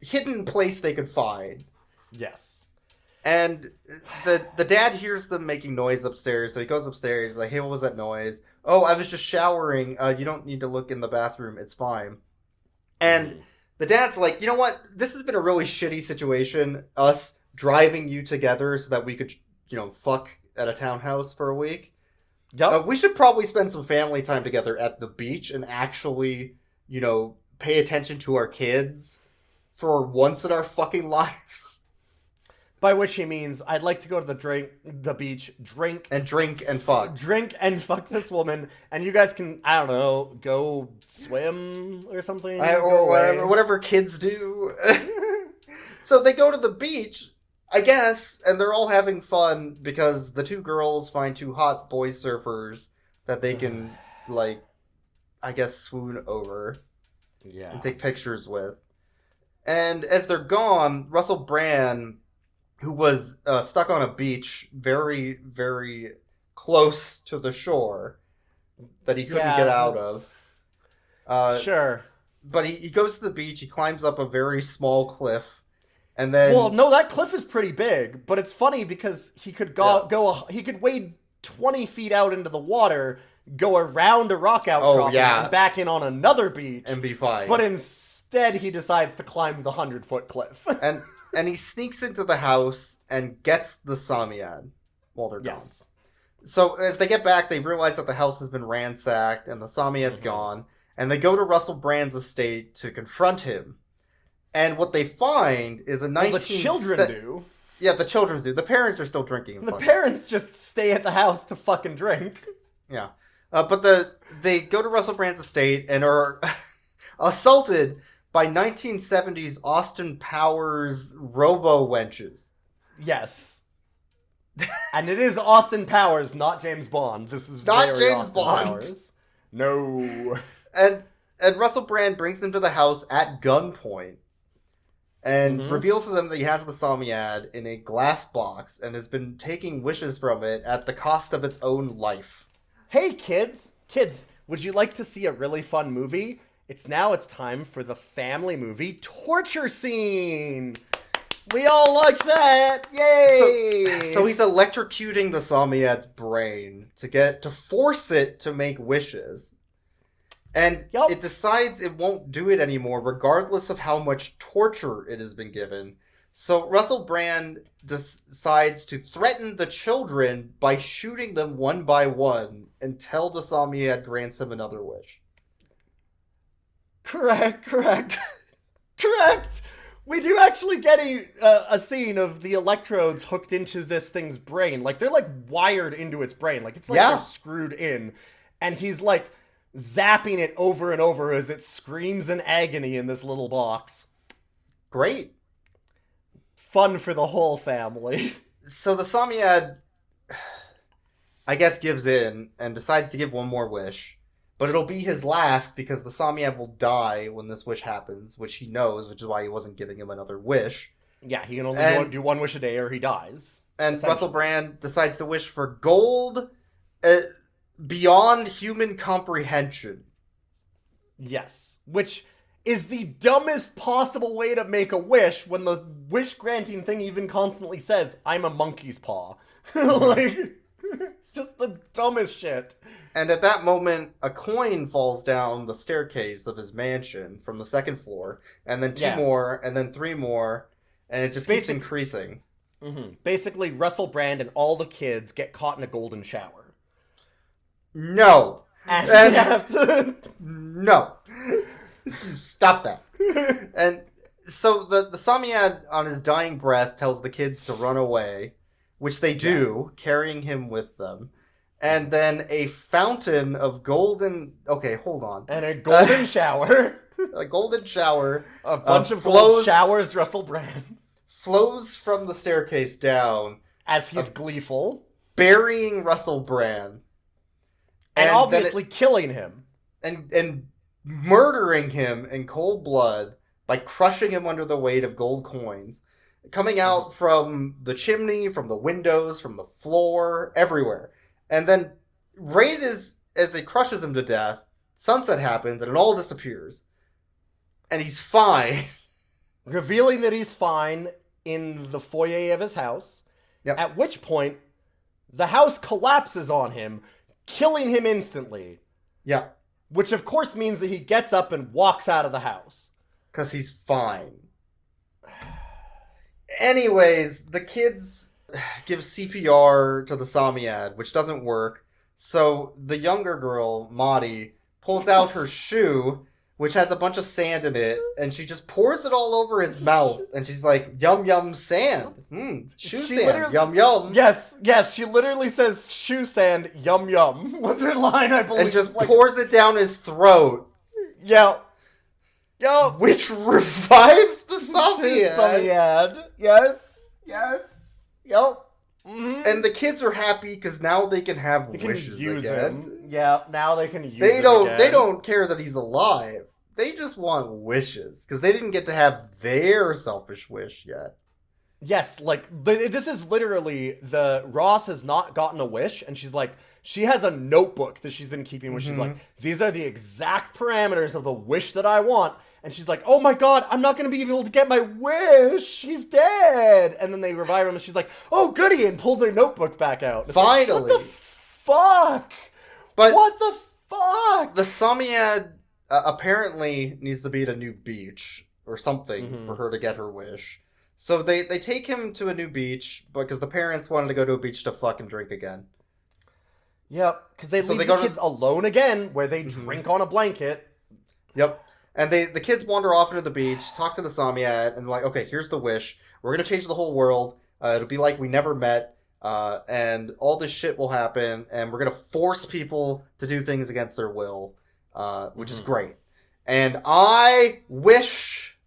hidden place they could find. Yes. And the dad hears them making noise upstairs, so he goes upstairs, like, hey, what was that noise? Oh, I was just showering. You don't need to look in the bathroom. It's fine. And the dad's like, you know what? This has been a really shitty situation, us driving you together so that we could, fuck at a townhouse for a week. Yep. We should probably spend some family time together at the beach and actually, pay attention to our kids for once in our fucking lives. By which he means, I'd like to go to the beach, drink and fuck. Drink and fuck this woman, and you guys can, I don't know, go swim or something. Or whatever kids do. So they go to the beach, I guess, and they're all having fun because the two girls find two hot boy surfers that they can, like, I guess, swoon over. Yeah. And take pictures with. And as they're gone, Russell Brand, who was stuck on a beach very, very close to the shore that he couldn't get out of. Sure. But he goes to the beach, he climbs up a very small cliff, and then... Well, no, that cliff is pretty big, but it's funny because he could he could wade 20 feet out into the water, go around a rock outcropping, and back in on another beach. And be fine. But instead, he decides to climb the 100-foot cliff. And he sneaks into the house and gets the Samyad while they're gone. So as they get back, they realize that the house has been ransacked and the Samyad's gone. And they go to Russell Brand's estate to confront him. And what they find is the children do. Yeah, the children do. The parents are still drinking. The parents just stay at the house to fucking drink. Yeah. But they go to Russell Brand's estate and are assaulted by 1970s Austin Powers robo-wenches. Yes. And it is Austin Powers, not James Bond. This is not very James Austin Bond. Powers. No. And Russell Brand brings them to the house at gunpoint and reveals to them that he has the Samyad in a glass box and has been taking wishes from it at the cost of its own life. Hey, kids, would you like to see a really fun movie? It's time for the family movie Torture Scene. We all like that. Yay! So he's electrocuting the Samyad's brain to force it to make wishes. And it decides it won't do it anymore, regardless of how much torture it has been given. So Russell Brand decides to threaten the children by shooting them one by one until the Samyad grants him another wish. Correct. We do actually get a scene of the electrodes hooked into this thing's brain. Like, they're, like, wired into its brain. Like, it's like they're screwed in. And he's, like, zapping it over and over as it screams in agony in this little box. Great. Fun for the whole family. So the Samyad, I guess, gives in and decides to give one more wish. But it'll be his last because the Samyad will die when this wish happens, which he knows, which is why he wasn't giving him another wish. Yeah, he can only do one wish a day or he dies. And Russell Brand decides to wish for gold beyond human comprehension. Yes, which is the dumbest possible way to make a wish when the wish-granting thing even constantly says, I'm a monkey's paw. Like, it's just the dumbest shit. And at that moment, a coin falls down the staircase of his mansion from the second floor, and then two more, and then three more, and it just keeps increasing. Mm-hmm. Basically, Russell Brand and all the kids get caught in a golden shower. No! And no! Stop that. And so the Samyad, on his dying breath, tells the kids to run away, which they do, carrying him with them. And then a fountain of golden... Okay, hold on. And a golden shower. A golden shower. A bunch of gold showers Russell Brand. flows from the staircase down as he's gleeful, burying Russell Brand. And obviously killing him. And murdering him in cold blood by crushing him under the weight of gold coins. Coming out from the chimney, from the windows, from the floor, everywhere. And then right as it crushes him to death, sunset happens and it all disappears. And he's fine. Revealing that he's fine in the foyer of his house. Yep. At which point, the house collapses on him, killing him instantly. Yeah. Which of course means that he gets up and walks out of the house. Because he's fine. Anyways, the kids give CPR to the Samyad, which doesn't work. So the younger girl, Maudie, pulls out her shoe, which has a bunch of sand in it, and she just pours it all over his mouth. And she's like, yum, yum, sand. Shoe sand, yum, yum. Yes, she literally says shoe sand, yum, yum. Was her line, I believe. And just pours it down his throat. Yeah. Yo. Which revives the Samyad. Yes. Yep. Mm-hmm. And the kids are happy because now they can have wishes again. Him. Yeah, now they can use him again. They don't care that he's alive. They just want wishes because they didn't get to have their selfish wish yet. Yes, like this is literally Ross has not gotten a wish, and she's like, she has a notebook that she's been keeping where she's like, these are the exact parameters of the wish that I want. And she's like, oh my god, I'm not going to be able to get my wish. He's dead. And then they revive him and she's like, oh goody, and pulls her notebook back out. It's finally. Like, what the fuck? But what the fuck? The Samyad apparently needs to be at a new beach or something for her to get her wish. So they take him to a new beach because the parents wanted to go to a beach to fuck and drink again. Yep, because they leave the kids alone again where they drink on a blanket. Yep. And the kids wander off into the beach, talk to the Samyad, and like, okay, here's the wish. We're going to change the whole world. It'll be like we never met, and all this shit will happen, and we're going to force people to do things against their will, which is great. And I wish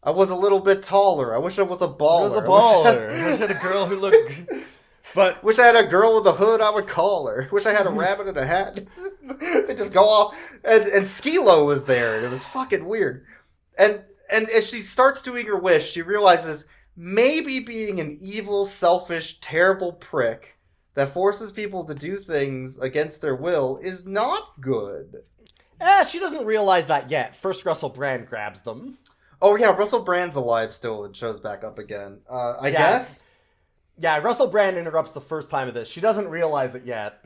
I was a little bit taller. I wish I was a baller. I wish I had a girl who looked... But wish I had a girl with a hood, I would call her. Wish I had a rabbit in a hat. They just go off. And Skilo was there, and it was fucking weird. And as she starts doing her wish, she realizes maybe being an evil, selfish, terrible prick that forces people to do things against their will is not good. She doesn't realize that yet. First, Russell Brand grabs them. Oh yeah, Russell Brand's alive still and shows back up again. I guess... Yeah, Russell Brand interrupts the first time of this. She doesn't realize it yet.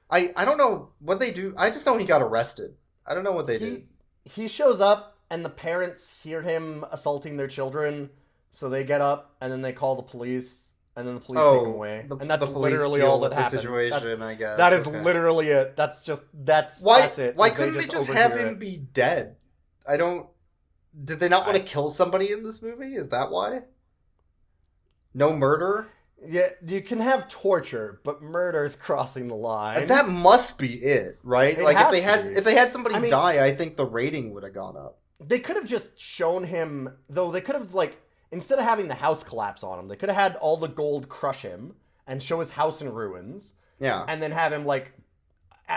I don't know what they do. I just know he got arrested. I don't know what they did. He shows up, and the parents hear him assaulting their children, so they get up, and then they call the police, and then the police take him away. And that's literally all that happens. Situation, I guess. That is literally it. That's it. Why couldn't they just have him be dead? I don't... Did they not want to kill somebody in this movie? Is that why? No murder? Yeah, you can have torture, but murder is crossing the line. And that must be it, right? Like if they had somebody die, I think the rating would have gone up. They could have just shown him, though. They could have instead of having the house collapse on him, they could have had all the gold crush him and show his house in ruins. Yeah, and then have him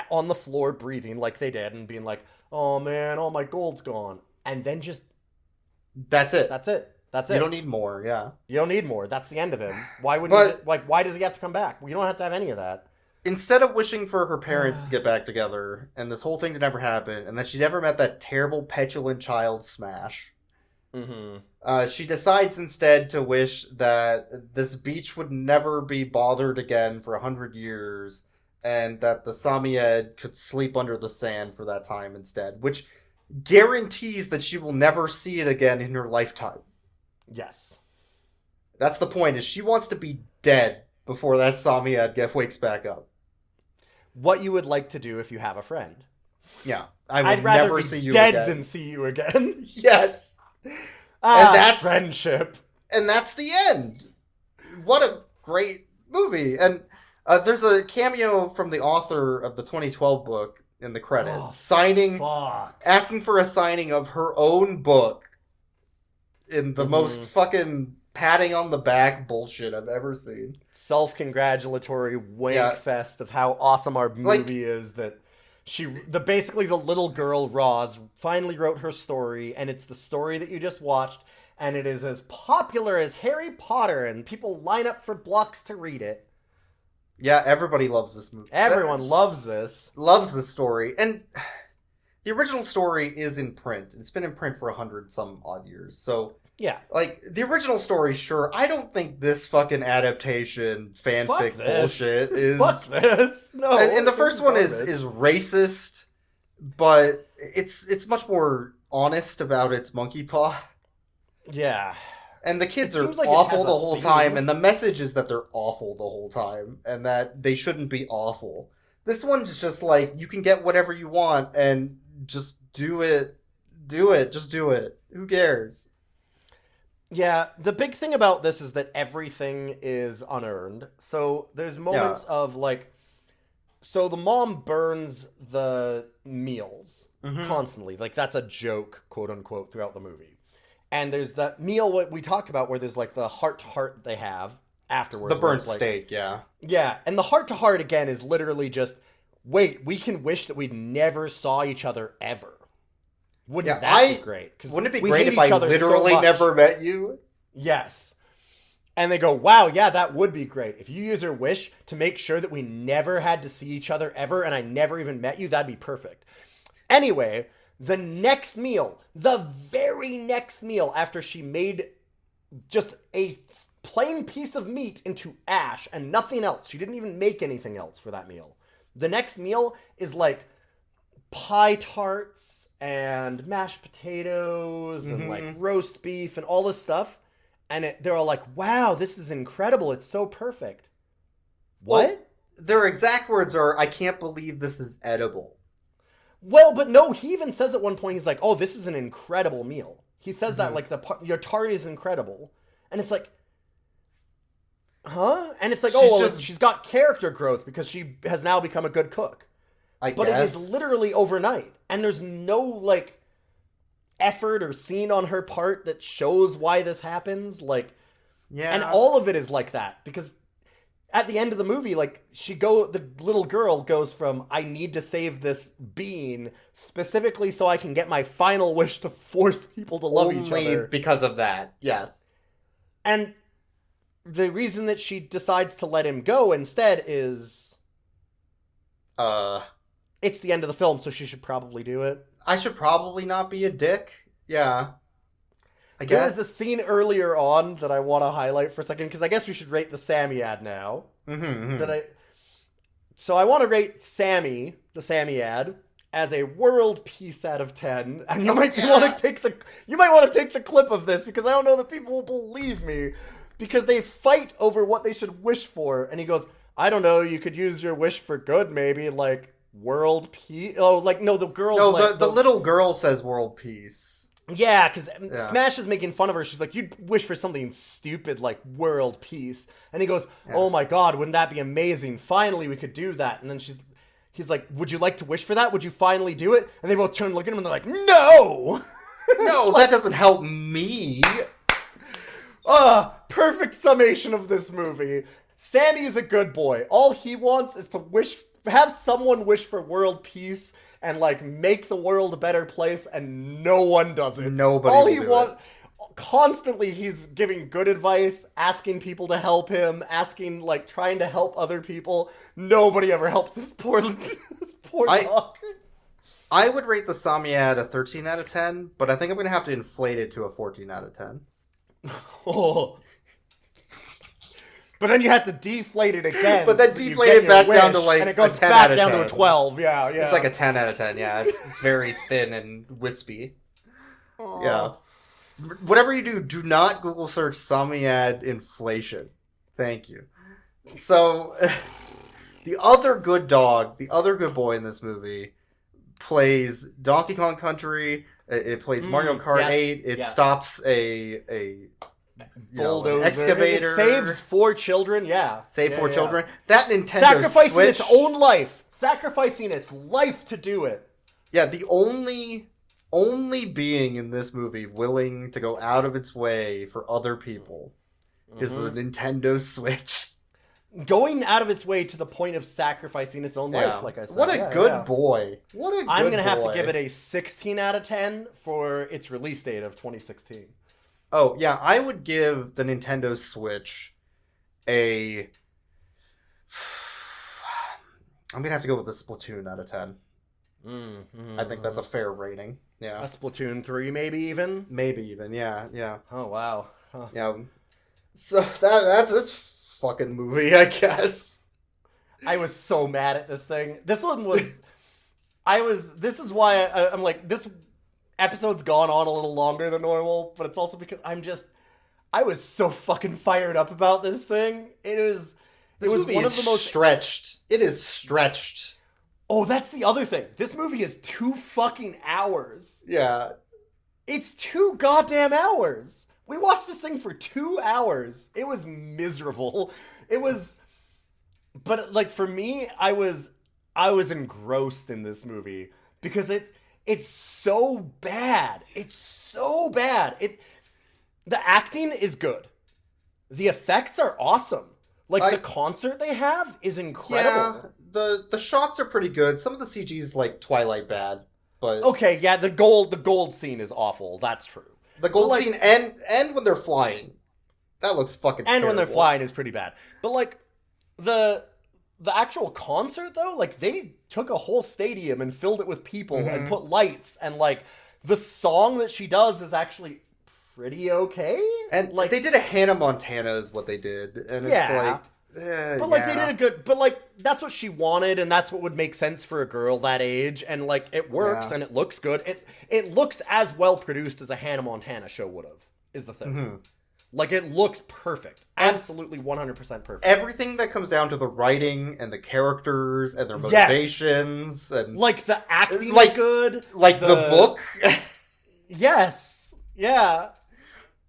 on the floor breathing like they did and being like, "Oh man, all my gold's gone," and then just that's it. You don't need more, yeah. You don't need more. That's the end of him. Why wouldn't why does he have to come back? You don't have to have any of that. Instead of wishing for her parents to get back together and this whole thing to never happen and that she never met that terrible petulant child Smash, she decides instead to wish that this beach would never be bothered again for 100 years and that the Samyad could sleep under the sand for that time instead, which guarantees that she will never see it again in her lifetime. Yes. That's the point, is she wants to be dead before that Samyad wakes back up. What you would like to do if you have a friend. Yeah. I'd rather never be see you dead again. Than see you again. Yes. And that's friendship. And that's the end. What a great movie. And there's a cameo from the author of the 2012 book in the credits. Asking for a signing of her own book. in the most fucking patting on the back bullshit I've ever seen. Self-congratulatory wank fest of how awesome our movie is, that basically the little girl Roz finally wrote her story, and it's the story that you just watched, and it is as popular as Harry Potter, and people line up for blocks to read it. Yeah, everybody loves this movie. Everyone loves this. Loves this story. And the original story is in print. It's been in print for 100 some odd years. So, yeah. Like, the original story, sure. I don't think this fucking adaptation fanfic bullshit is... Fuck this. No. And the first one is racist, but it's much more honest about its monkey paw. Yeah. And the kids are awful the whole time, and the message is that they're awful the whole time, and that they shouldn't be awful. This one's just like, you can get whatever you want, and just do it. Do it. Just do it. Who cares? Yeah, the big thing about this is that everything is unearned. So there's moments of, like... So the mom burns the meals constantly. Like, that's a joke, quote-unquote, throughout the movie. And there's that meal what we talked about where there's, like, the heart-to-heart they have afterwards. The burnt steak, yeah. Yeah, and the heart-to-heart, again, is literally just, wait, we can wish that we never saw each other ever. Wouldn't that be great? Wouldn't it be great if I literally never met you? Yes. And they go, wow, yeah, that would be great. If you use your wish to make sure that we never had to see each other ever and I never even met you, that'd be perfect. Anyway... The very next meal after she made just a plain piece of meat into ash and nothing else. She didn't even make anything else for that meal. The next meal is like pie tarts and mashed potatoes and like roast beef and all this stuff. And they're all like, wow, this is incredible. It's so perfect. What? Well, their exact words are, I can't believe this is edible. Well, but no, he even says at one point, he's like, oh, this is an incredible meal. He says that, like, your tart is incredible. And it's like, huh? And it's like, she's got character growth because she has now become a good cook. But it is literally overnight. And there's no, like, effort or scene on her part that shows why this happens. Like, yeah. And all of it is like that. Because at the end of the movie, like, the little girl goes from, I need to save this bean specifically so I can get my final wish to force people to love each other. Only because of that, yes. And the reason that she decides to let him go instead is... It's the end of the film, so she should probably do it. I should probably not be a dick. Yeah. I guess. There was a scene earlier on that I want to highlight for a second, because I guess we should rate the Sammy ad now. So I want to rate Sammy, the Sammy ad, as a world peace out of 10. And you might want to take the clip of this, because I don't know that people will believe me. Because they fight over what they should wish for. And he goes, I don't know, you could use your wish for good, maybe, like, world peace. Oh, like, no, the girl's like... the little girl says world peace. Yeah, because Smash is making fun of her. She's like, you'd wish for something stupid like world peace. And he goes, oh my god, wouldn't that be amazing? Finally, we could do that. And then he's like, would you like to wish for that? Would you finally do it? And they both turn and look at him and they're like, no! No, that doesn't help me. Perfect summation of this movie. Sammy is a good boy. All he wants is to have someone wish for world peace and, like, make the world a better place, and no one does it. Nobody Constantly, he's giving good advice, asking people to help him, trying to help other people. Nobody ever helps this poor dog. I would rate the Sammy ad a 13 out of 10, but I think I'm going to have to inflate it to a 14 out of 10. Oh. But then you have to deflate it again. But then deflate it back down to like and it goes a 10 back out of down 10. to a 12. Yeah. It's like a 10 out of 10. Yeah, it's very thin and wispy. Aww. Yeah. Whatever you do not Google search Sammy ad inflation. Thank you. So, the other good boy in this movie plays Donkey Kong Country. It plays Mario Kart 8. It stops a bulldozer, excavator. It saves 4 children. Save 4 children. That Nintendo sacrificing Switch, its own life, sacrificing its life to do it. Yeah, the only only being in this movie willing to go out of its way for other people is the Nintendo Switch. Going out of its way to the point of sacrificing its own life, like I said. What a good boy. What a good I'm going to have boy. to give it a 16 out of 10 for its release date of 2016. Oh, yeah, I would give the Nintendo Switch a... I'm going to have to go with a Splatoon out of 10. I think that's a fair rating. Yeah. A Splatoon 3 maybe even? Maybe even, yeah. Oh, wow. Huh. Yeah. So that's this fucking movie, I guess. I was so mad at this thing. This one was... This is why I'm like, this episode's gone on a little longer than normal, but it's also because I was so fucking fired up about this thing. It was one of the most... stretched. It is stretched. Oh, that's the other thing. This movie is 2 fucking hours. Yeah. It's 2 goddamn hours. We watched this thing for 2 hours. It was miserable. It was... But, like, for me, I was engrossed in this movie because it's so bad. It's so bad. The acting is good. The effects are awesome. Like, the concert they have is incredible. Yeah, the shots are pretty good. Some of the CG's like Twilight bad, but... Okay, yeah, the gold scene is awful. That's true. The gold scene and when they're flying. That looks fucking terrible. When they're flying is pretty bad. But, like, the actual concert, though, like, they took a whole stadium and filled it with people and put lights, and, like, the song that she does is actually pretty okay. And, like, they did a Hannah Montana is what they did, and it's like... but, like, they did a good... But, like, that's what she wanted, and that's what would make sense for a girl that age, and, like, it works, and it looks good. It looks as well produced as a Hannah Montana show would have, is the thing. Like, it looks perfect. Absolutely 100% perfect. Everything that comes down to the writing and the characters and their motivations and... Like, the acting is good. Like, the book. Yes. Yeah.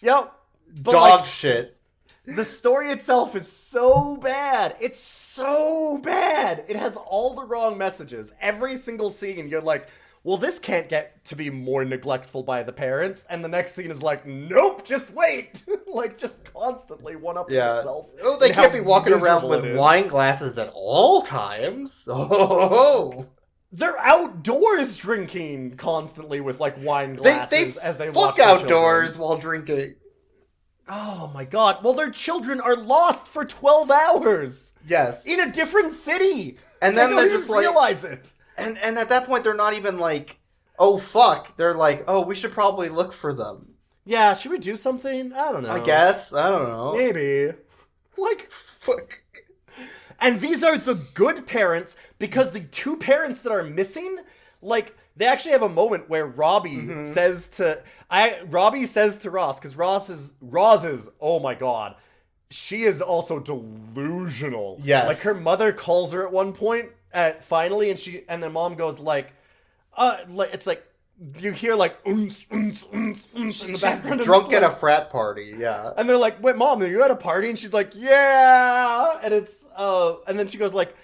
Yep. But dog shit. The story itself is so bad. It's so bad. It has all the wrong messages. Every single scene, you're like, well, this can't get to be more neglectful by the parents. And the next scene is like, nope, just wait. Like, just constantly one-upping yourself. Oh, they can't be walking around with wine glasses at all times. Oh. They're outdoors drinking constantly with, like, wine glasses as they watch fuck outdoors while drinking. Oh my god. Well, their children are lost for 12 hours. Yes. In a different city. And then they're just like... realize it. And at that point, they're not even like, oh, fuck. They're like, oh, we should probably look for them. Yeah, should we do something? I don't know. I guess. I don't know. Maybe. Like, fuck. And these are the good parents, because the 2 parents that are missing, like, they actually have a moment where Robbie says to Ross, because Ross is, oh my god, she is also delusional. Yes. Like, her mother calls her at one point, finally, and the mom goes like, it's like, you hear like, oons, oons, oons, oons in the background. Drunk at a frat party, yeah. And they're like, wait, Mom, are you at a party? And she's like, yeah. And it's, and then she goes like,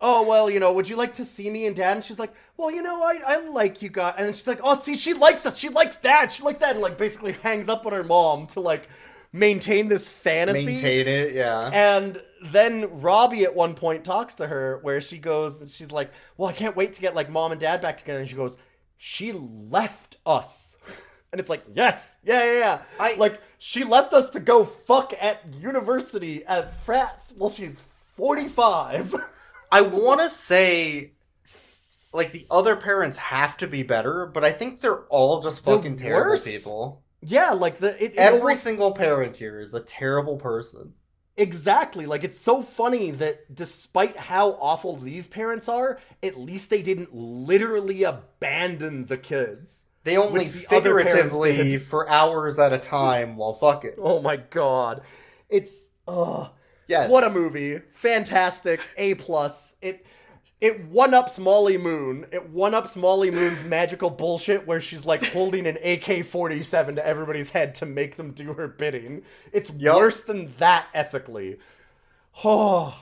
oh, well, you know, would you like to see me and Dad? And she's like, well, you know, I like you guys. And then she's like, oh, see, she likes us. She likes Dad. She likes Dad. And, like, basically hangs up on her mom to, like, maintain this fantasy. Maintain it, yeah. And then Robbie at one point talks to her where she goes, she's like, well, I can't wait to get, like, Mom and Dad back together. And she goes, she left us. And it's like, yes, yeah. Like, she left us to go fuck at university at frats while she's 45. I want to say, like, the other parents have to be better, but I think they're all just fucking terrible people. Yeah, like, every single parent here is a terrible person. Exactly. Like, it's so funny that despite how awful these parents are, at least they didn't literally abandon the kids. They only figuratively for hours at a time while fucking. Oh my god. It's, yes. What a movie. Fantastic. A+. It one-ups Molly Moon. It one-ups Molly Moon's magical bullshit where she's, like, holding an AK-47 to everybody's head to make them do her bidding. It's worse than that ethically. Oh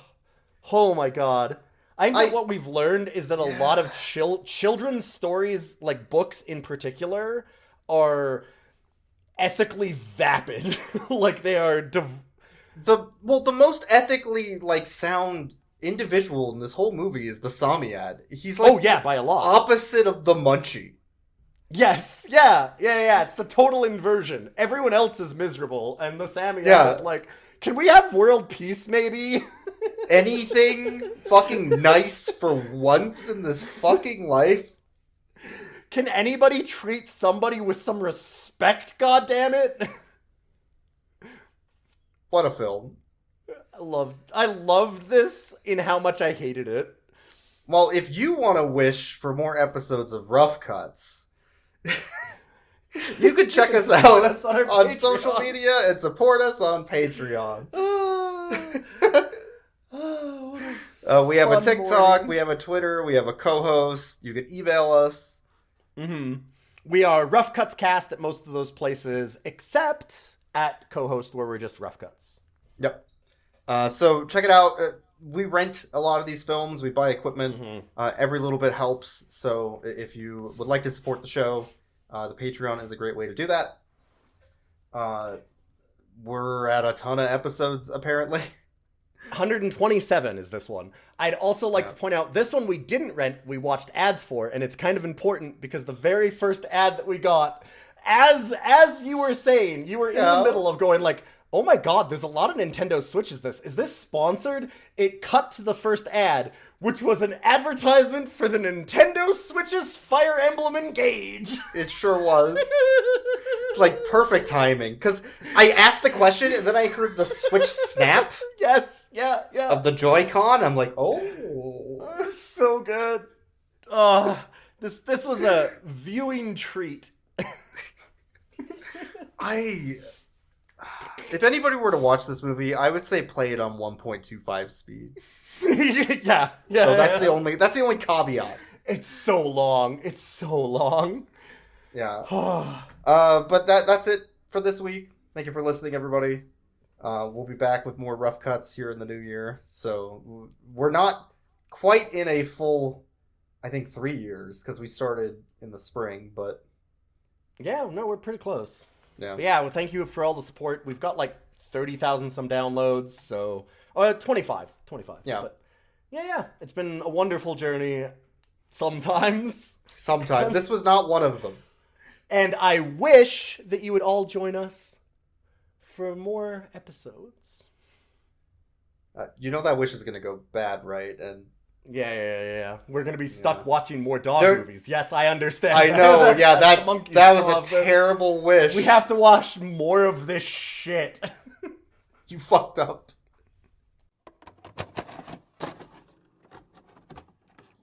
my god. I know what we've learned is that a lot of children's stories, like books in particular, are ethically vapid. Like they are the most ethically like sound individual in this whole movie is the Samyad. He's like by a lot. Opposite of the Munchie. Yes, yeah. It's the total inversion. Everyone else is miserable, and the Samyad is like, can we have world peace, maybe? Anything fucking nice for once in this fucking life? Can anybody treat somebody with some respect, goddammit? What a film. I loved this in how much I hated it. Well, if you want to wish for more episodes of Rough Cuts, you can check us out on social media and support us on Patreon. We have a TikTok, we have a Twitter, we have a co-host. You can email us. We are Rough Cuts Cast at most of those places, except at co-host where we're just Rough Cuts. Yep. So check it out. We rent a lot of these films. We buy equipment. Every little bit helps. So if you would like to support the show, the Patreon is a great way to do that. We're at a ton of episodes, apparently. 127 is this one. I'd also like to point out, this one we didn't rent, we watched ads for, and it's kind of important because the very first ad that we got, as you were saying, you were in the middle of going like, oh my god, there's a lot of Nintendo Switches this. Is this sponsored? It cut to the first ad, which was an advertisement for the Nintendo Switch's Fire Emblem Engage. It sure was. Like, perfect timing. Because I asked the question, and then I heard the Switch snap. Yes, yeah. Of the Joy-Con. I'm like, oh. So good. This was a viewing treat. If anybody were to watch this movie, I would say play it on 1.25 speed. Yeah. So that's the only caveat. It's so long. Yeah. But that's it for this week. Thank you for listening, everybody. We'll be back with more Rough Cuts here in the new year. So we're not quite in a full, I think, 3 years because we started in the spring, but yeah, no, we're pretty close. Yeah. But yeah, well, thank you for all the support. We've got like 30,000 some downloads, so 25. Yeah. But yeah, it's been a wonderful journey. Sometimes. This was not one of them. And I wish that you would all join us for more episodes. You know that wish is going to go bad, right? And yeah. We're going to be stuck watching more dog movies. Yes, I understand. I know. Yeah, that was a terrible wish. We have to watch more of this shit. You fucked up.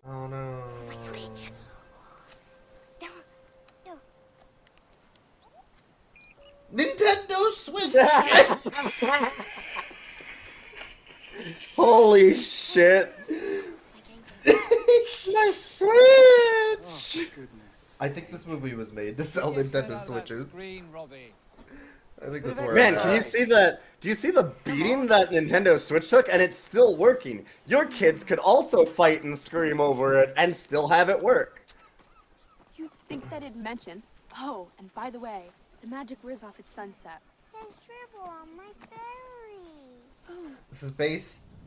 Oh no. Switch. No. Nintendo Switch! Holy shit. My Switch! Oh, goodness. I think this movie was made to sell Nintendo Switches. I think that's where Man, it's can at. you see that? Do you see the beating that Nintendo Switch took? And it's still working. Your kids could also fight and scream over it and still have it work. You'd think that it'd mention. Oh, and by the way, the magic wears off at sunset. There's dribble on my fairy. This is based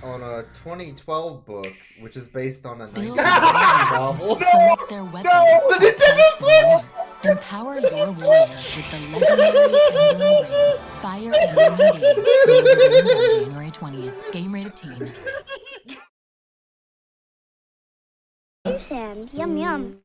on a 2012 book, which is based on a Build 1990 novel. Collect their weapons. The Nintendo Switch! Empower your warriors with the legendary Emblem Rings. Fire Emblem Engage. New release on January 20th. Game rated teen. Sand. Yum yum.